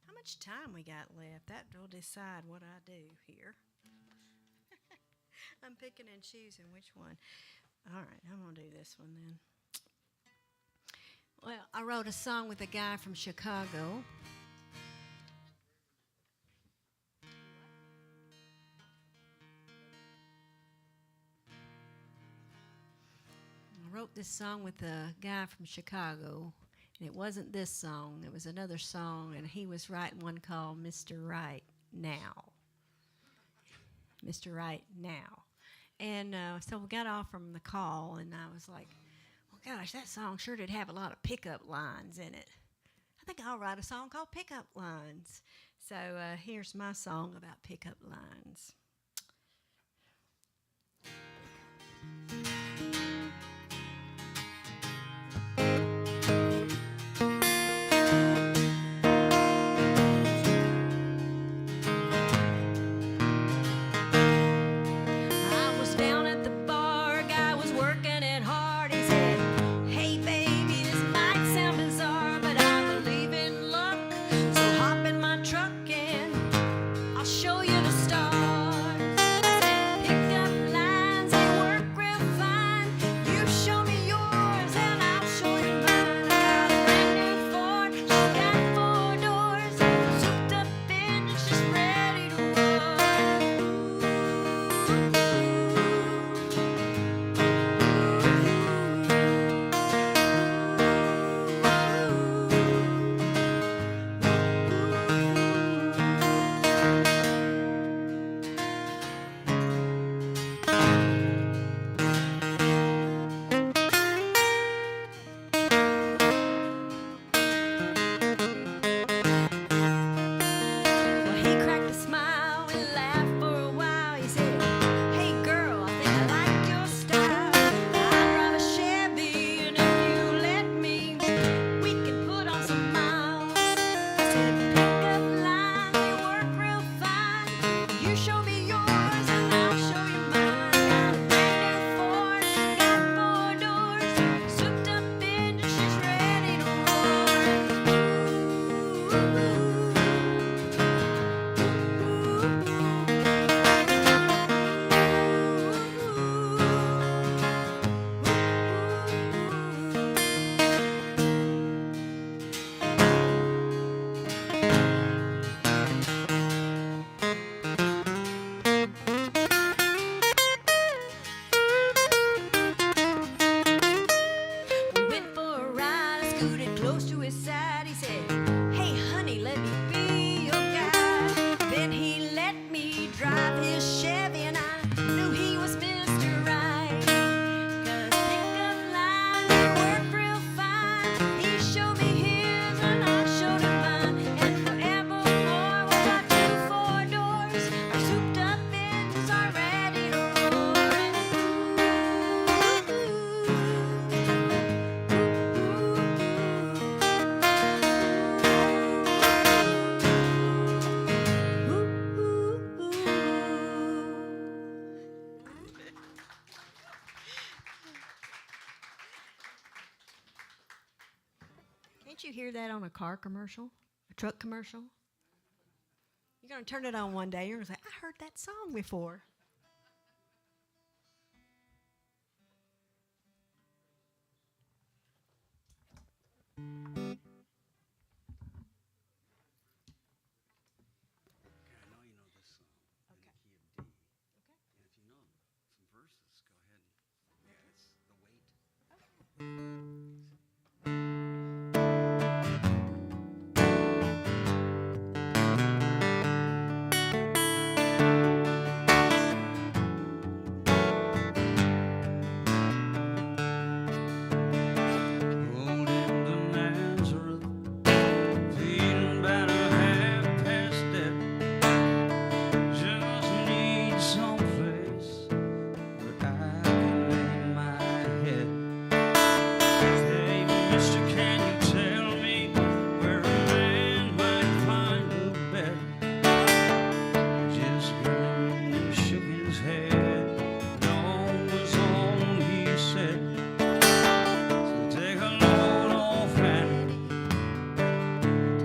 How much time we got left? That will decide what I do here. I'm picking and choosing which one. All right, I'm going to do this one then. Well, I wrote a song with a guy from Chicago. I wrote this song with a guy from Chicago, and it wasn't this song. It was another song, and he was writing one called Mr. Right Now. Mr. Right Now. And so we got off from the call, and I was like, well, gosh, that song sure did have a lot of pickup lines in it. I think I'll write a song called Pickup Lines. So here's my song about pickup lines. Show you the stars. I said, pick up lines, they work real fine. Don't you hear that on a car commercial, a truck commercial? You're going to turn it on one day. You're going to say, I heard that song before. Okay, I know you know this song in the key of D. Okay. And if you know some verses, go ahead. Yeah, it's the weight. Rolled into Nazareth, feeling about a half past dead. Just need someplace where I can lay my head. Hey, mister, can you tell me where a man might find a bed? Just grinned and shook his head. No was all he said. So take a load off Annie.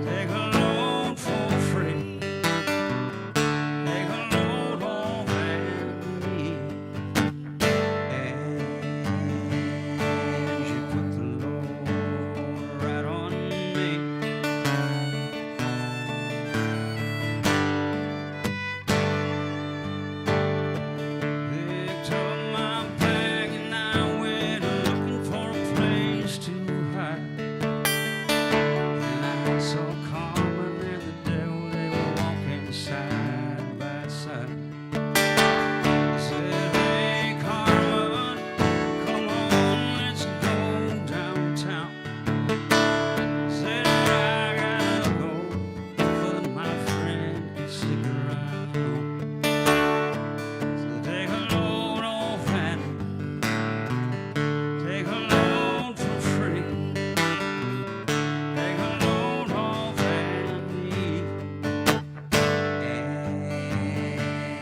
Take a load for free. Take a load off Annie. And she put the load right on me. Picked up my bag and I went looking for a place to hide. And I saw Carmen and the devil, they were walking side by side. I said, hey Carmen, come on, let's go downtown. Said I gotta go, but my friend can stick around. So take a load off Annie. Take a load for free. Take a load off Annie. And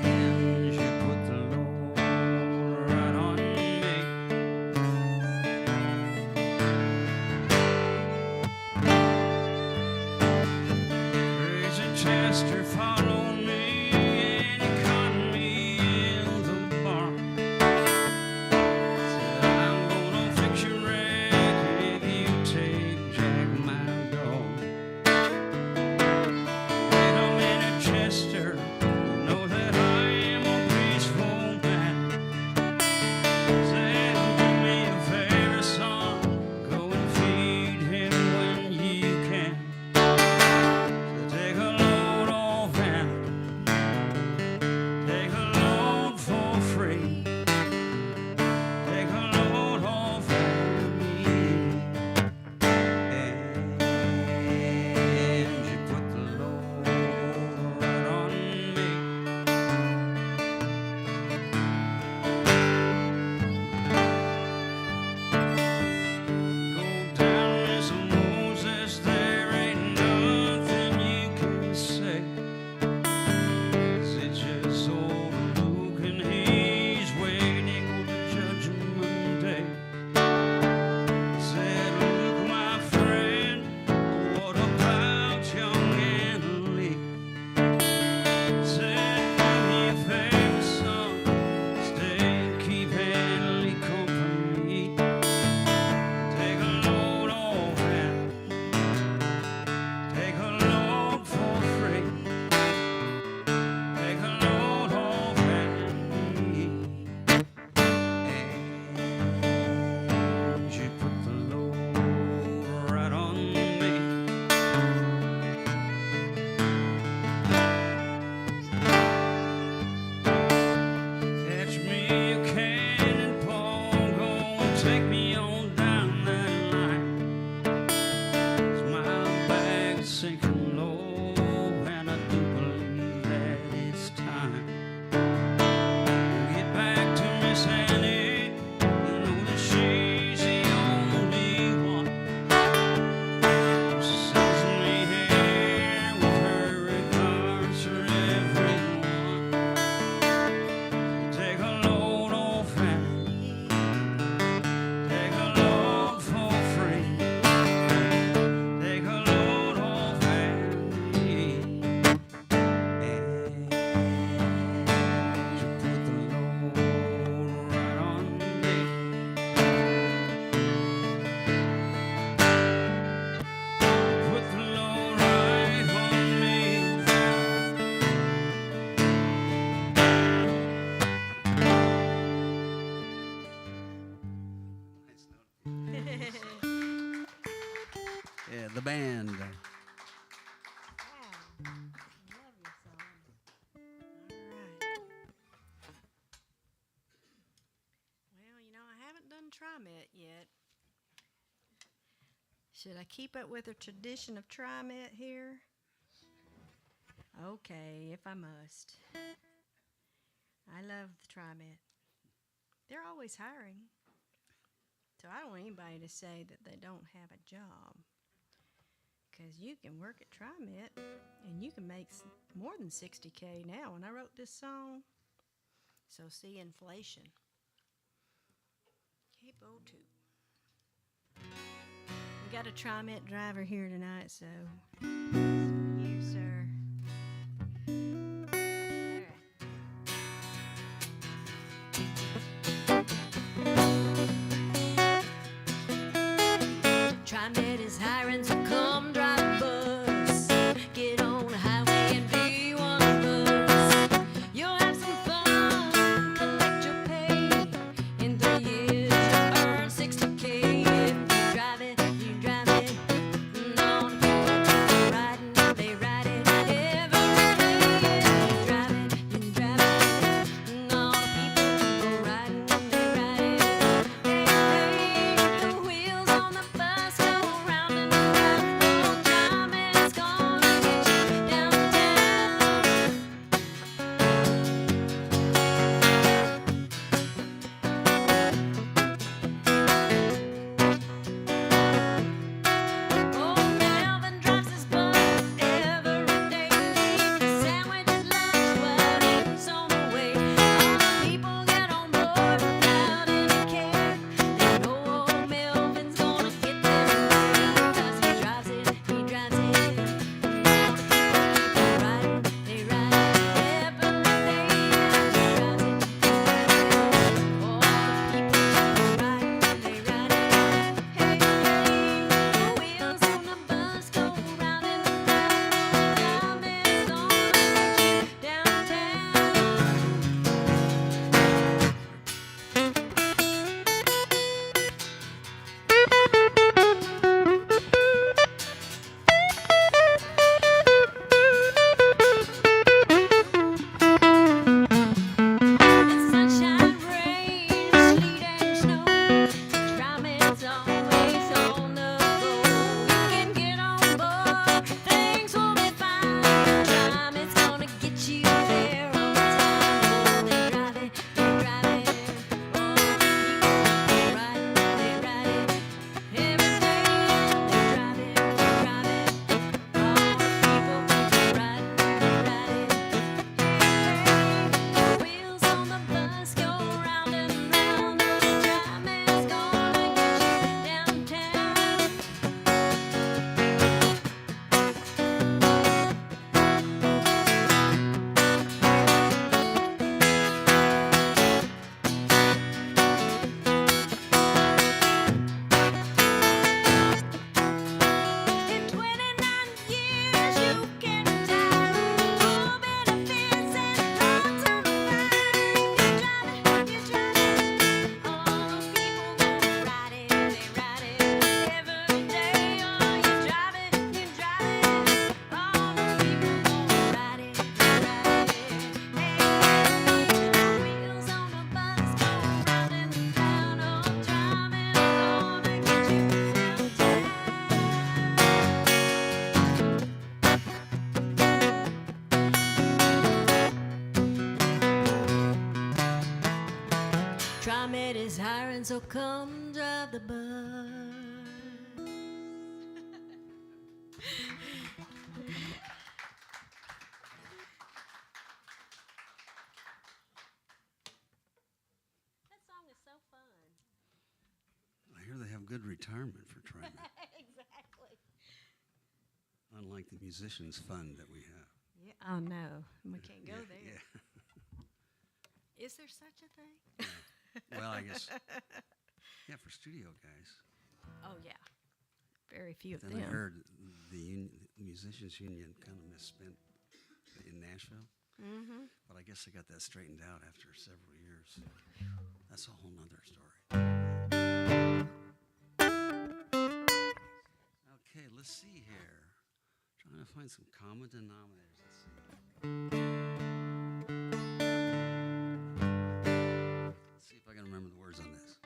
the band. Wow. Love your song. All right. Well, I haven't done TRIMET yet. Should I keep up with the tradition of TRIMET here? Okay, if I must. I love the TRIMET. They're always hiring. So I don't want anybody to say that they don't have a job. Because you can work at TRIMET and you can make more than $60K now. When I wrote this song, so see inflation. Capo 2. We got a TRIMET driver here tonight, so this is for you, sir. TRIMET is hiring, so come drive a bus. Get on the highway and be one of us. You'll have some fun, collect your pay. In 3 years, you'll earn $60K. If you drive it, you drive it. And all the people riding, they ride it every day. If you drive it, you drive it. And all the people riding, they ride it. Hey, hey, the wheels on the bus go round and round. Old TRIMET's gonna get you downtown. Old Melvin drives his bus every day. Eats a sandwich at lunch while he's on the way. All the people get on board without any care. They know old Melvin's gonna get there today. 'Cause he drives it, he drives it. And all the people keep on riding, they ride it every day. He drives it, he drives it. All the people keep on riding, they ride it. Hey, hey, the wheels on the bus go round and round. TRIMET's gonna get you It's sunshine, rain, sleet and snow. TRIMET's always on the go. You can get on board, things will be fine. TRIMET's gonna get you there on time. Oh, they drive it, they drive it. All the people ride it, they ride it every day. They drive it, they drive it. All the people ride it, they ride it. The wheels on the bus go round and round. TRIMET's gonna get you downtown. In 29 years you can retire. Full benefits and lots of fun. You drive it, you drive it. All those people gonna ride it, they ride it every day. Oh, you drive it, you drive it. All those people gonna ride it, they ride it. Hey, the wheels on the bus go round and round. Oh, TRIMET's gonna get you downtown. TRIMET is hiring, so come drive the bus. That song is so fun. I hear they have good retirement for TRIMET, Exactly. unlike the musicians fund that we have. Yeah. Oh no, we can't go Yeah, there. yeah. Is there such a thing? Well, I guess, yeah, for studio guys. Oh yeah, very few of Then them. I heard the musicians union kind of misspent in Nashville, Mm-hmm. but I guess they got that straightened out after several years. That's a whole nother story. Okay, let's see here. Trying to find some common denominators. Let's see if I can remember the words on this.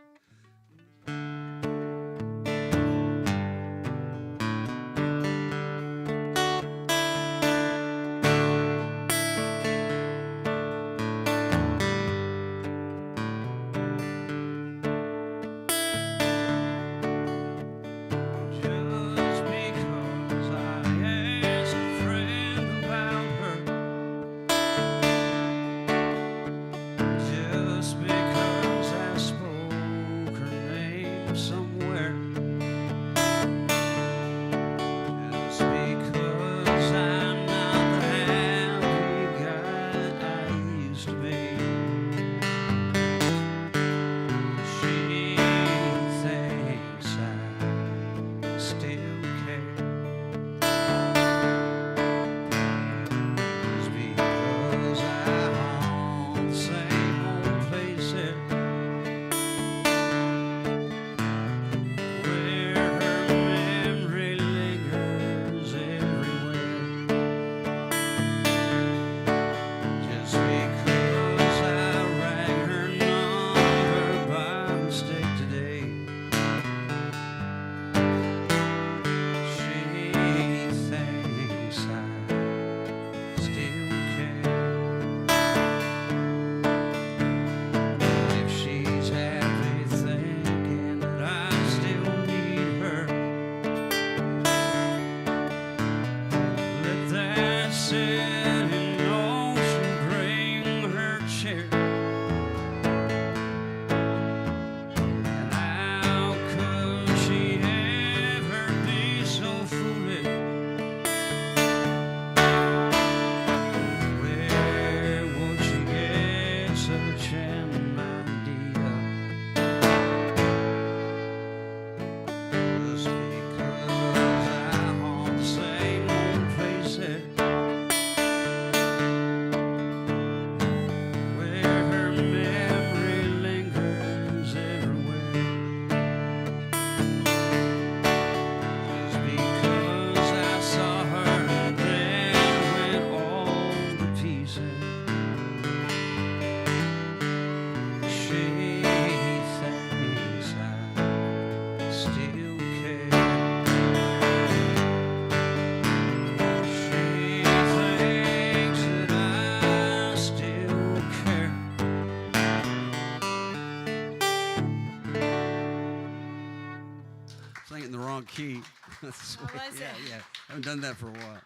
Key. That's Oh, was yeah, it? yeah. I haven't done that for a while.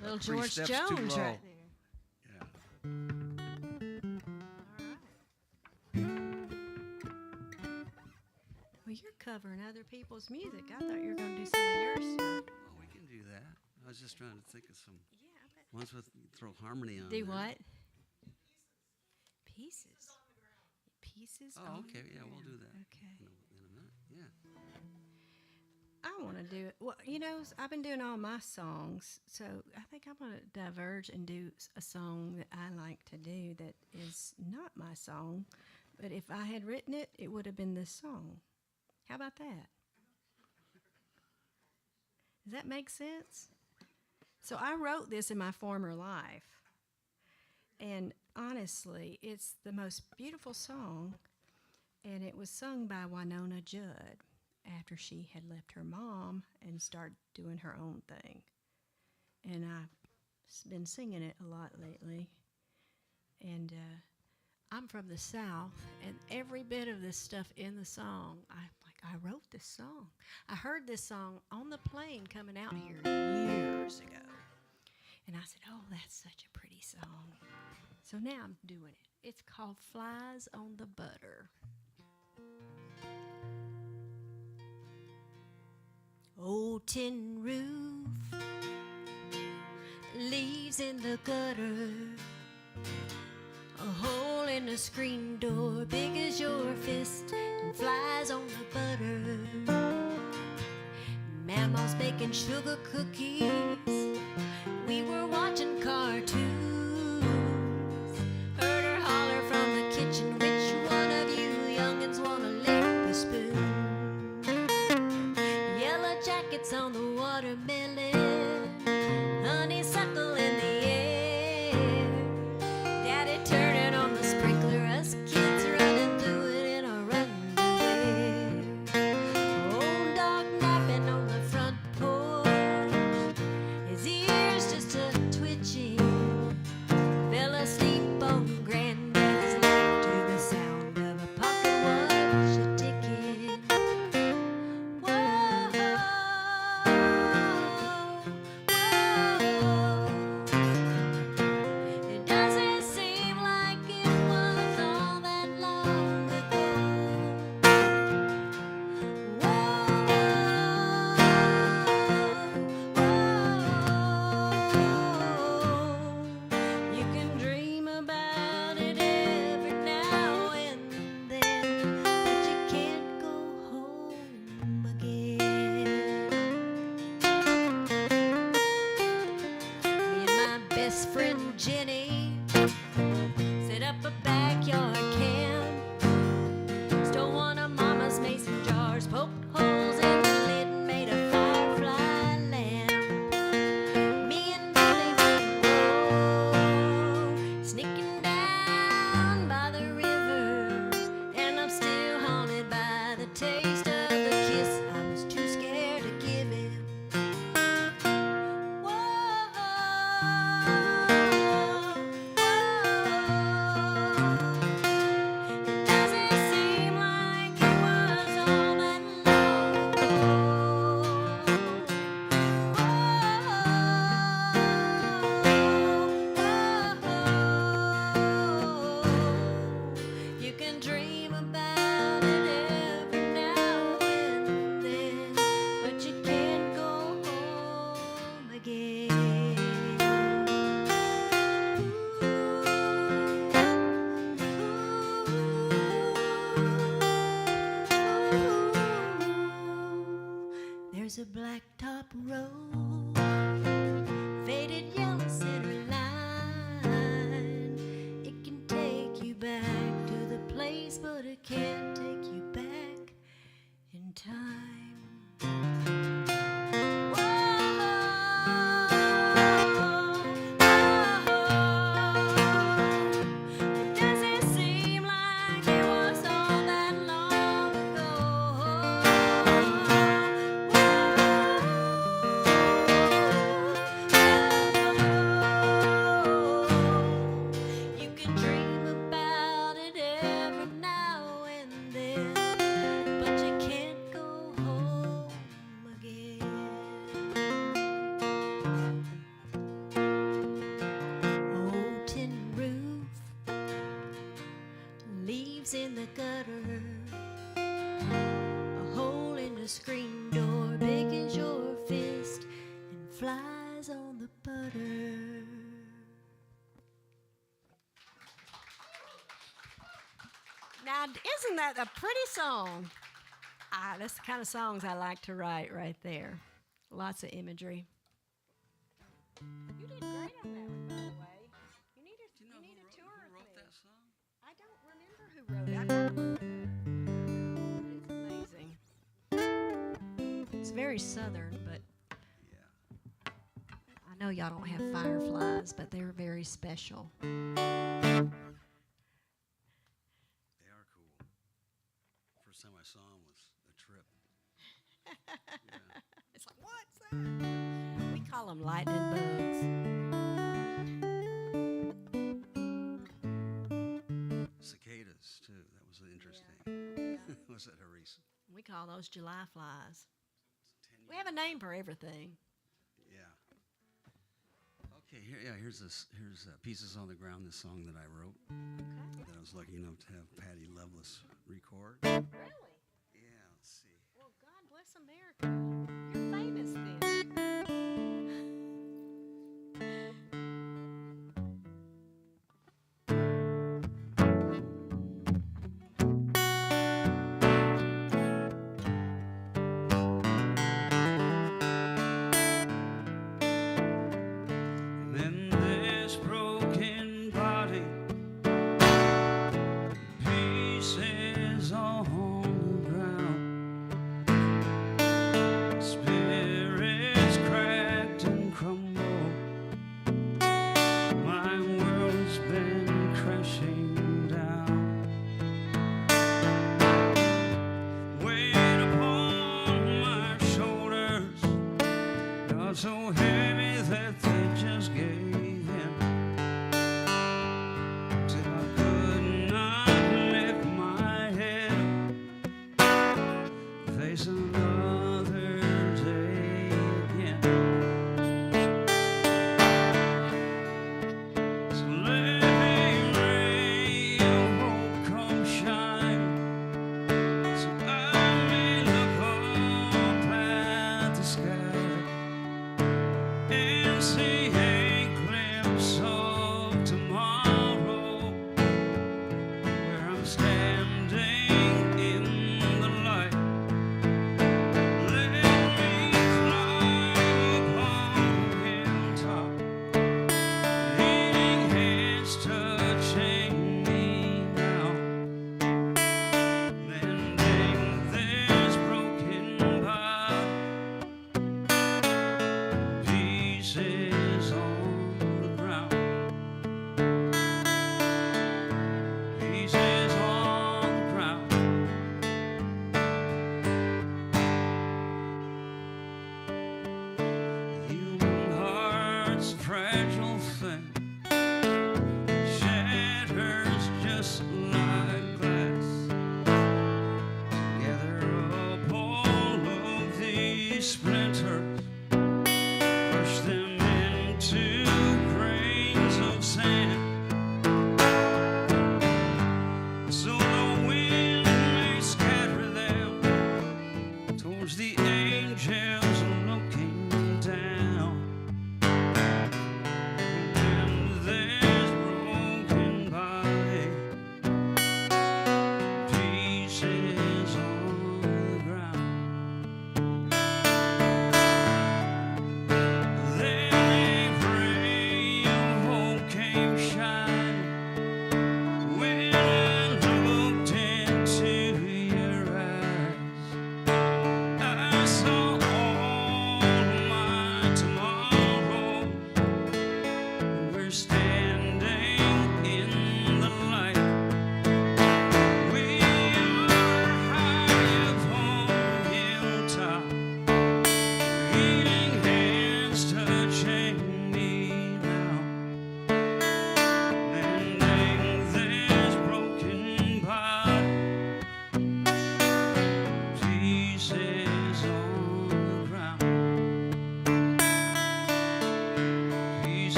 Little Three George steps too Jones low. right Yeah. there. Well, you're covering other people's music. I thought you were going to do some of your stuff. Oh, we can do that. I was just trying to think of some Yeah, ones with throw harmony on. do there. what? Pieces. Pieces. Oh, on okay. the Yeah, we'll do ground. that. Okay. In a minute. Yeah. I want to do it. Well, you know, I've been doing all my songs, so I think I'm going to diverge and do a song that I like to do that is not my song, but if I had written it, it would have been this song. How about that? Does that make sense? So I wrote this in my former life, and honestly, it's the most beautiful song, and it was sung by Winona Judd after she had left her mom and started doing her own thing. And I've been singing it a lot lately. And I'm from the South, and every bit of this stuff in the song, I wrote this song. I heard this song on the plane coming out here years ago. And I said, oh, that's such a pretty song. So now I'm doing it. It's called Flies on the Butter. Old tin roof, leaves in the gutter, a hole in the screen door big as your fist, and flies on the butter. Mama's baking sugar cookies, we were watching cartoons. Heard her holler from the kitchen, which one of you youngins wanna lick the spoon? Yellow jackets on the water, road, faded yellow center line. It can take you back to the place, but it can't take you back in time. Does it seem like it was all that long ago? You can dream about it every now and then, but you can't go home again. Old tin roof, leaves in the gutter, a hole in the screen door big as your fist, and flies on the butter. Now, isn't that a pretty song? That's the kind of songs I like to write right there. Lots of imagery. You did great on that one, by the way. You need a, Do you know you need a who tour wrote with me. that song? I don't remember who wrote it. I don't remember. It's amazing. It's very southern, but Yeah. I know y'all don't have fireflies, but they're very special. They are cool. First time I saw them was a trip. Yeah. It's like, what's that? We call them lightning bugs. Cicadas, too. That was interesting. Was that a recent? We call those July flies. 10 We have a name for everything. Yeah. Okay, here's Pieces on the Ground, this song that I wrote Okay. that I was lucky enough to have Patty Loveless record. Really? Yeah, let's see. Well, God bless America. You're famous then. And this broken body, pieces on the ground, spirit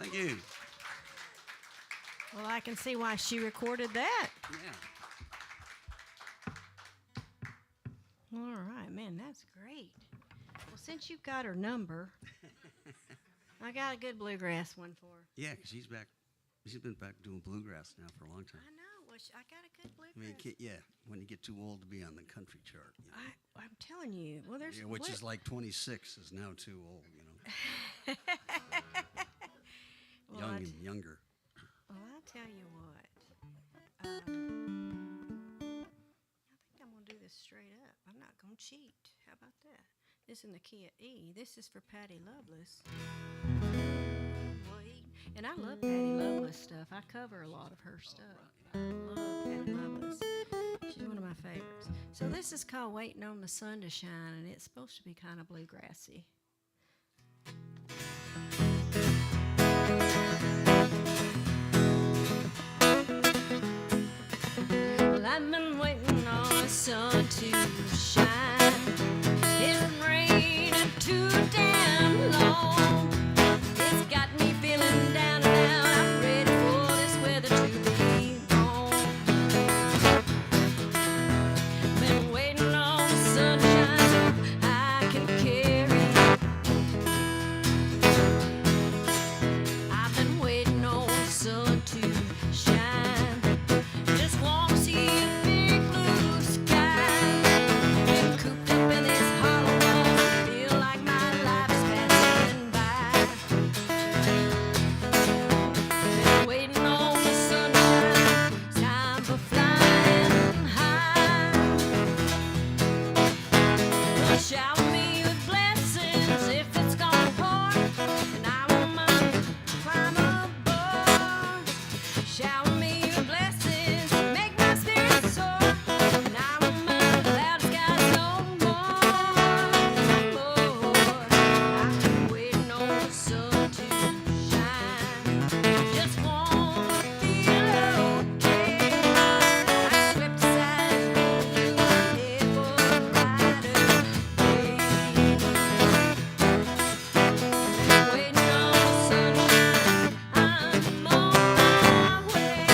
Thank you. Well, I can see why she recorded that. Yeah. All right, man, that's great. Well, since you've got her number, I got a good bluegrass one for her. Yeah, because she's back. She's been back doing bluegrass now for a long time. I know. Well, I got a good bluegrass. I mean, when you get too old to be on the country chart. You know. I'm telling you. Well, there's Which is like 26 is now too old, you know. Well, Young and younger. Well, I'll tell you what. I think I'm going to do this straight up. I'm not going to cheat. How about that? This is in the key of E. This is for Patty Loveless. And I love Patty Loveless stuff. I cover a lot of her stuff. I love Patty Loveless. She's one of my favorites. So this is called Waiting on the Sun to Shine, and it's supposed to be kind of bluegrassy. Well, I've been waiting on the sun to shine. It's been raining too damn long. It's got me feeling down and out. I'm ready for this weather to be on. Been waiting on the sunshine I can carry. I've been waiting on the sun to shine. Just want to see a big blue sky. Been cooped up in this hollow wall. Feel like my life's passing by. Been waiting on the sunshine. Time for flying high. Well, shower me with blessings if it's gonna pour, and I won't mind climb aboard. Shower me with blessings, make my spirit soar, and I won't mind cloud skies no more. I've been waiting on the sun to shine. Just wanna feel okay. I slipped aside and head for a brighter day. Waiting on the sunshine, I'm on my way.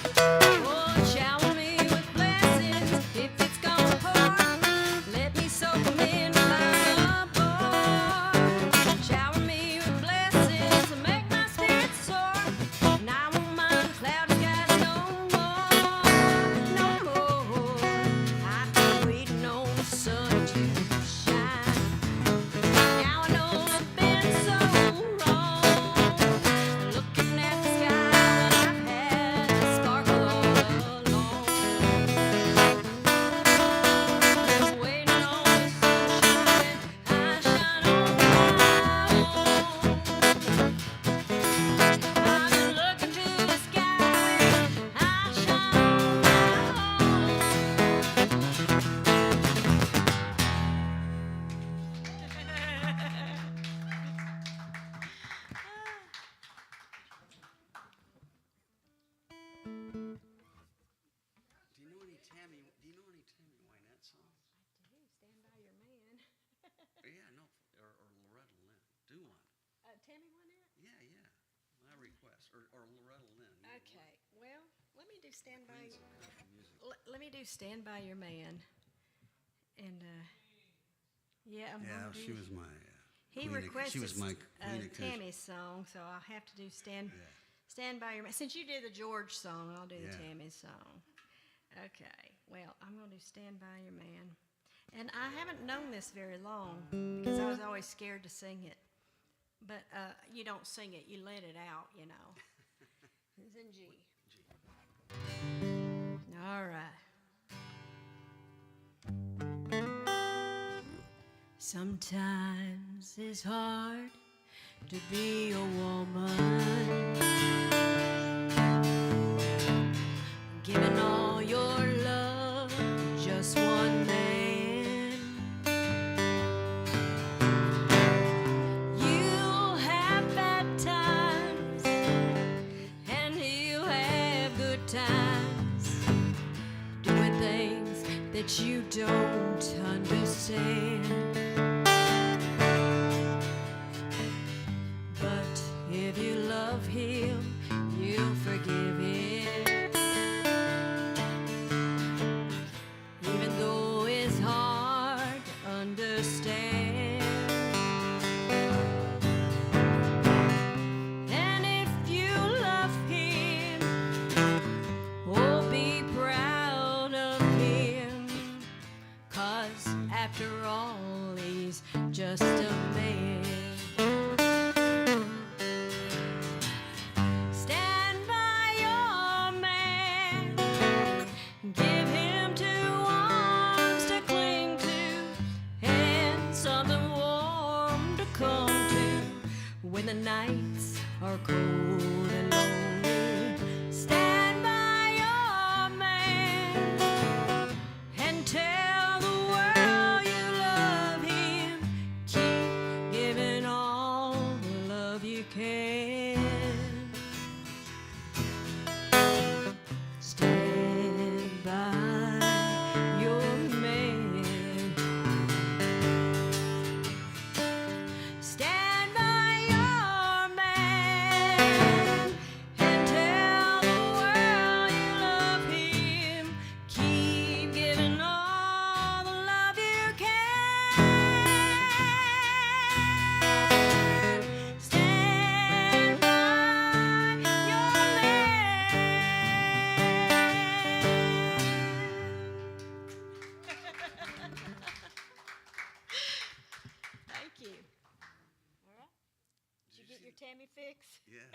Oh, shower me with blessings if it's gonna pour. Let me soak 'em in like a board. Shower me with blessings and make my spirit soar, and I won't mind cloudy skies no more, no more. I've been waiting on the sun to shine. Now I know I've been so wrong, looking at the sky when I've had the sparkle all along. Just waiting on the sunshine, I shine on my own. I've been looking to the sky, I shine on my Do you know any Tammy Wynette songs? Stand by your man. Yeah, no, or Loretta Lynn. Do one. Tammy Wynette? Yeah, yeah. My request, or Loretta Lynn. either Okay. Well, let me do Stand by. one. Queen of country music. Let me do Stand by Your Man. And yeah, I'm Yeah, gonna she do. was my. He queen of- requested She was my queen of country. Tammy's song, so I'll have to do Stand by Your Man. Since you did the George song, I'll do the Yeah. Tammy's song. Okay. Well, I'm gonna do Stand by Your Man. And I haven't known this very long because I was always scared to sing it. But you don't sing it, you let it out, you know. It's in G. All right. Sometimes it's hard to be a woman, giving sometimes doing things that you don't understand. But if you love him, you'll forgive him, even though it's hard to understand. And if you love him, oh, be proud of him, 'cause after all, he's just a man. Stand by your man, give him 2 arms to cling to, and something warm to come to when the nights are cold and lonely. Stand by your man and tell the world you love him. Keep giving all the love you can. Stand by your man. Stand by your man and tell the world you love him. Keep giving all the love you can. Stand by your Thank you. All right. Did you get your Tammy fix? Yeah.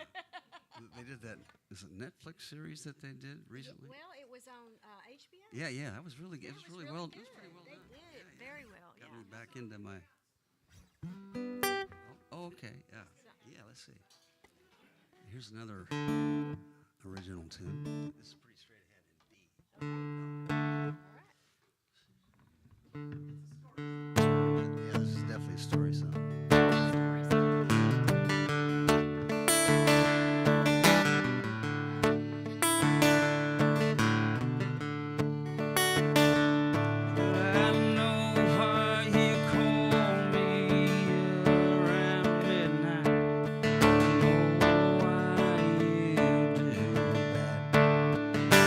They did that. Is it Netflix series that they did recently? Well, it was on HBO. Yeah, yeah. That was really. It was really well. It good. was pretty well They done. did Yeah, yeah. very well. Got Yeah. me back into my. Oh, okay. Yeah. Yeah. Let's see. Here's another original tune. This is pretty straight ahead in D. Yeah, this is definitely a story song. I know why you call me around midnight. I know why you do that.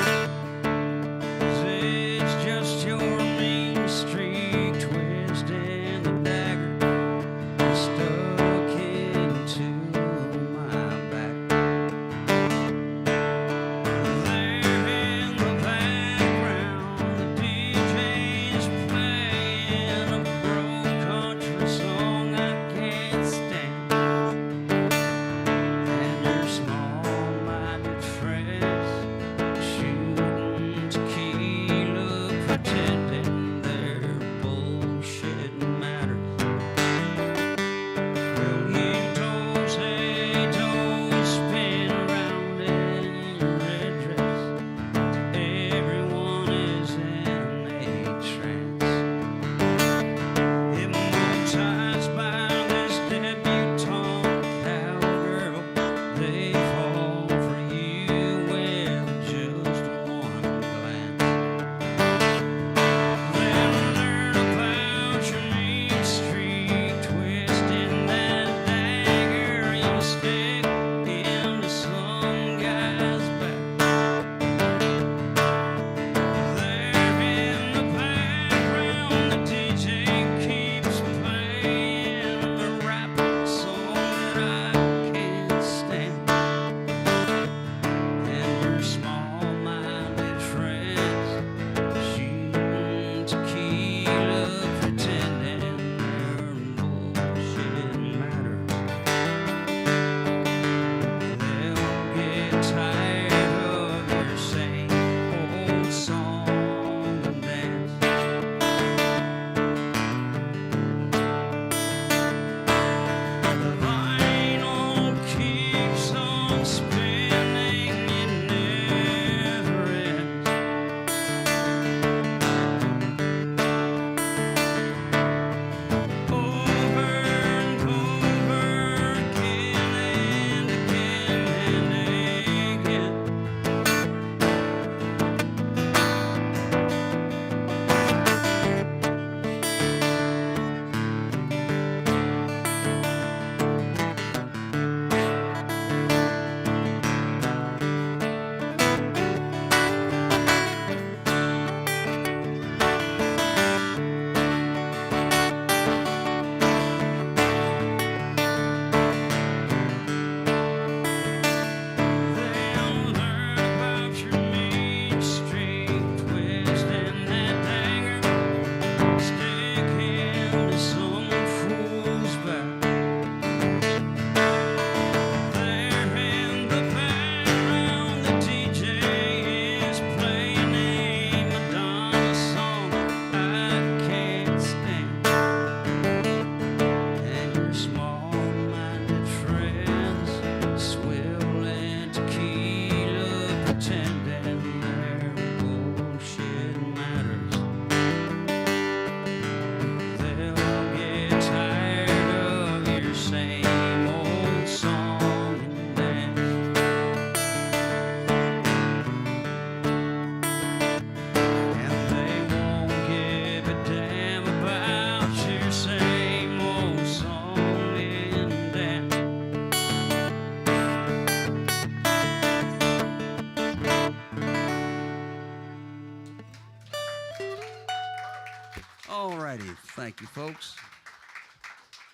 righty. Thank you, folks.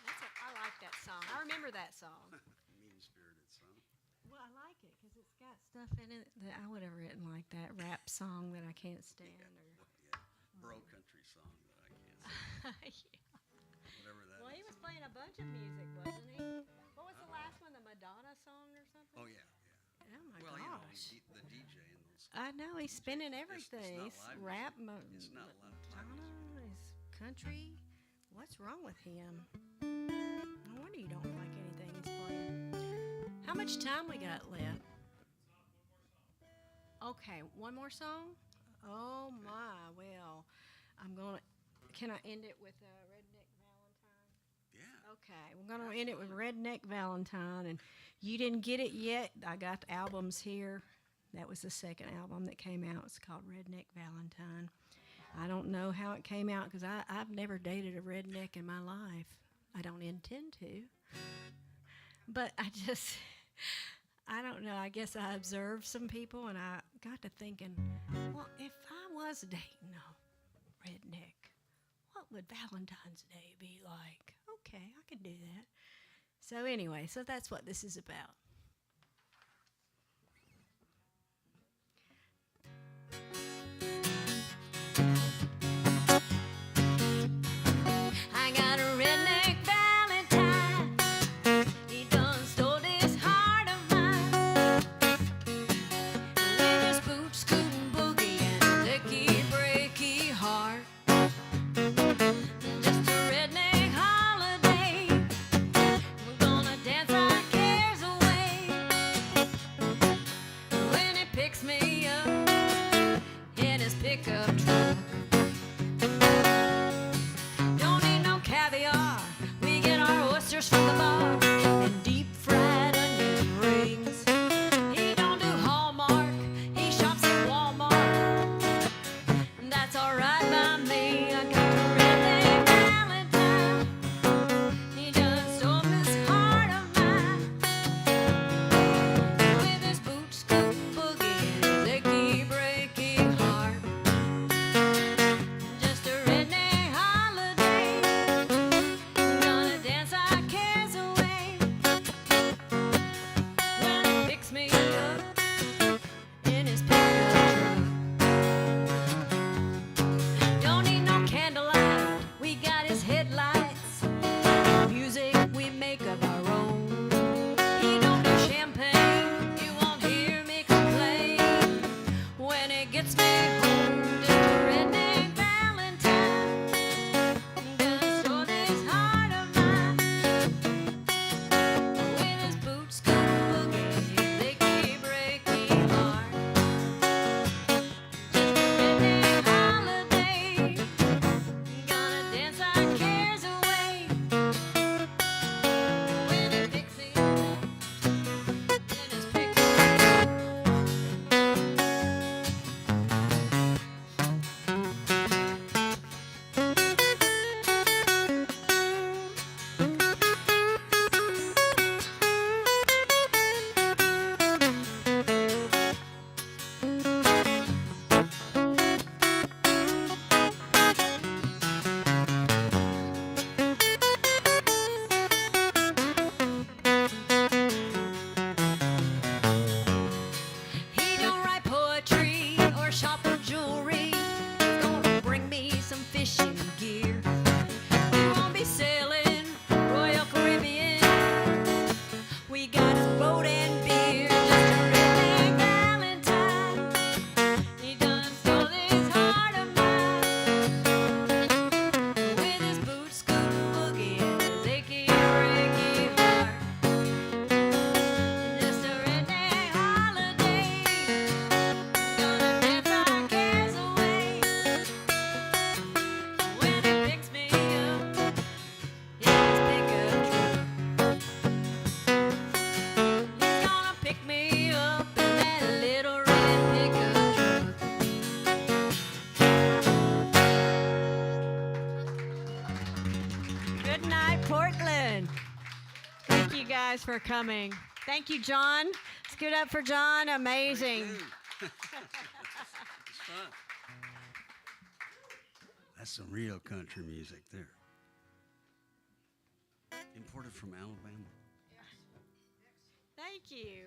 I like that song. I remember that song. Mean-spirited song. Well, I like it because it's got stuff in it that I would have written, like that rap song that I can't stand. Bro country song that I can't sing. Whatever that Well, he is. was playing a bunch of music, wasn't he? What was the last one? The Madonna song or something? Oh, yeah. Oh my Well, gosh! the DJ and those. I know he's spinning It's everything. not He's live rap, It's not live Madonna, he's country. What's wrong with him? No wonder you don't like anything he's playing. How much time we got left? Okay, one more song? Oh my, well, can I end it with Redneck Valentine? Yeah. Okay, we're gonna end it with Redneck Valentine, and you didn't get it yet. I got the albums here. That was the second album that came out. It's called Redneck Valentine. I don't know how it came out because I've never dated a redneck in my life. I don't intend to. But I don't know. I guess I observed some people and I got to thinking, well, if I was dating a redneck, what would Valentine's Day be like? Okay, I can do that. So anyway, so that's what this is about. I got a redneck Valentine. He done stole this heart of mine. With his boot scooting boogie and his icky breaky heart. Just a redneck holiday. We're gonna dance our cares away. When he picks me up in his pickup truck. Don't need no caviar. We get our oysters from the bar and deep fried onion rings. He don't do Hallmark. He shops at Walmart. That's alright by me. I got a redneck Valentine. He just stole this heart of mine. With his boot scooting boogie and his achy breaky heart. Just a redneck holiday. Gonna dance our cares away. When he picks me up in his pickup truck. Don't need no candlelight. We got his headlights. Music we make of our own. He don't do champagne. You won't hear me complain. When it gets me home, just a redneck Valentine. Gonna store this heart of mine. With his boot scooting boogie, his achy breaky heart. Just a redneck holiday. Gonna dance our cares away. When he picks me up in his pickup. He don't write poetry or shop for jewelry. He's gonna bring me some fishing gear. We won't be sailing Royal Caribbean. We got his boat and beer. Just a redneck Valentine. He done stole this heart of mine. With his boot scooting boogie and his achy breaky heart. Just a redneck holiday. Gonna dance our cares away. When he picks me up in his pickup truck. He's gonna pick me up in that little red pickup truck. Good night, Portland. Thank you guys for coming. Thank you, John. Scoot up for John. Amazing. It's fun. That's some real country music there. Imported from Alabama. Thank you.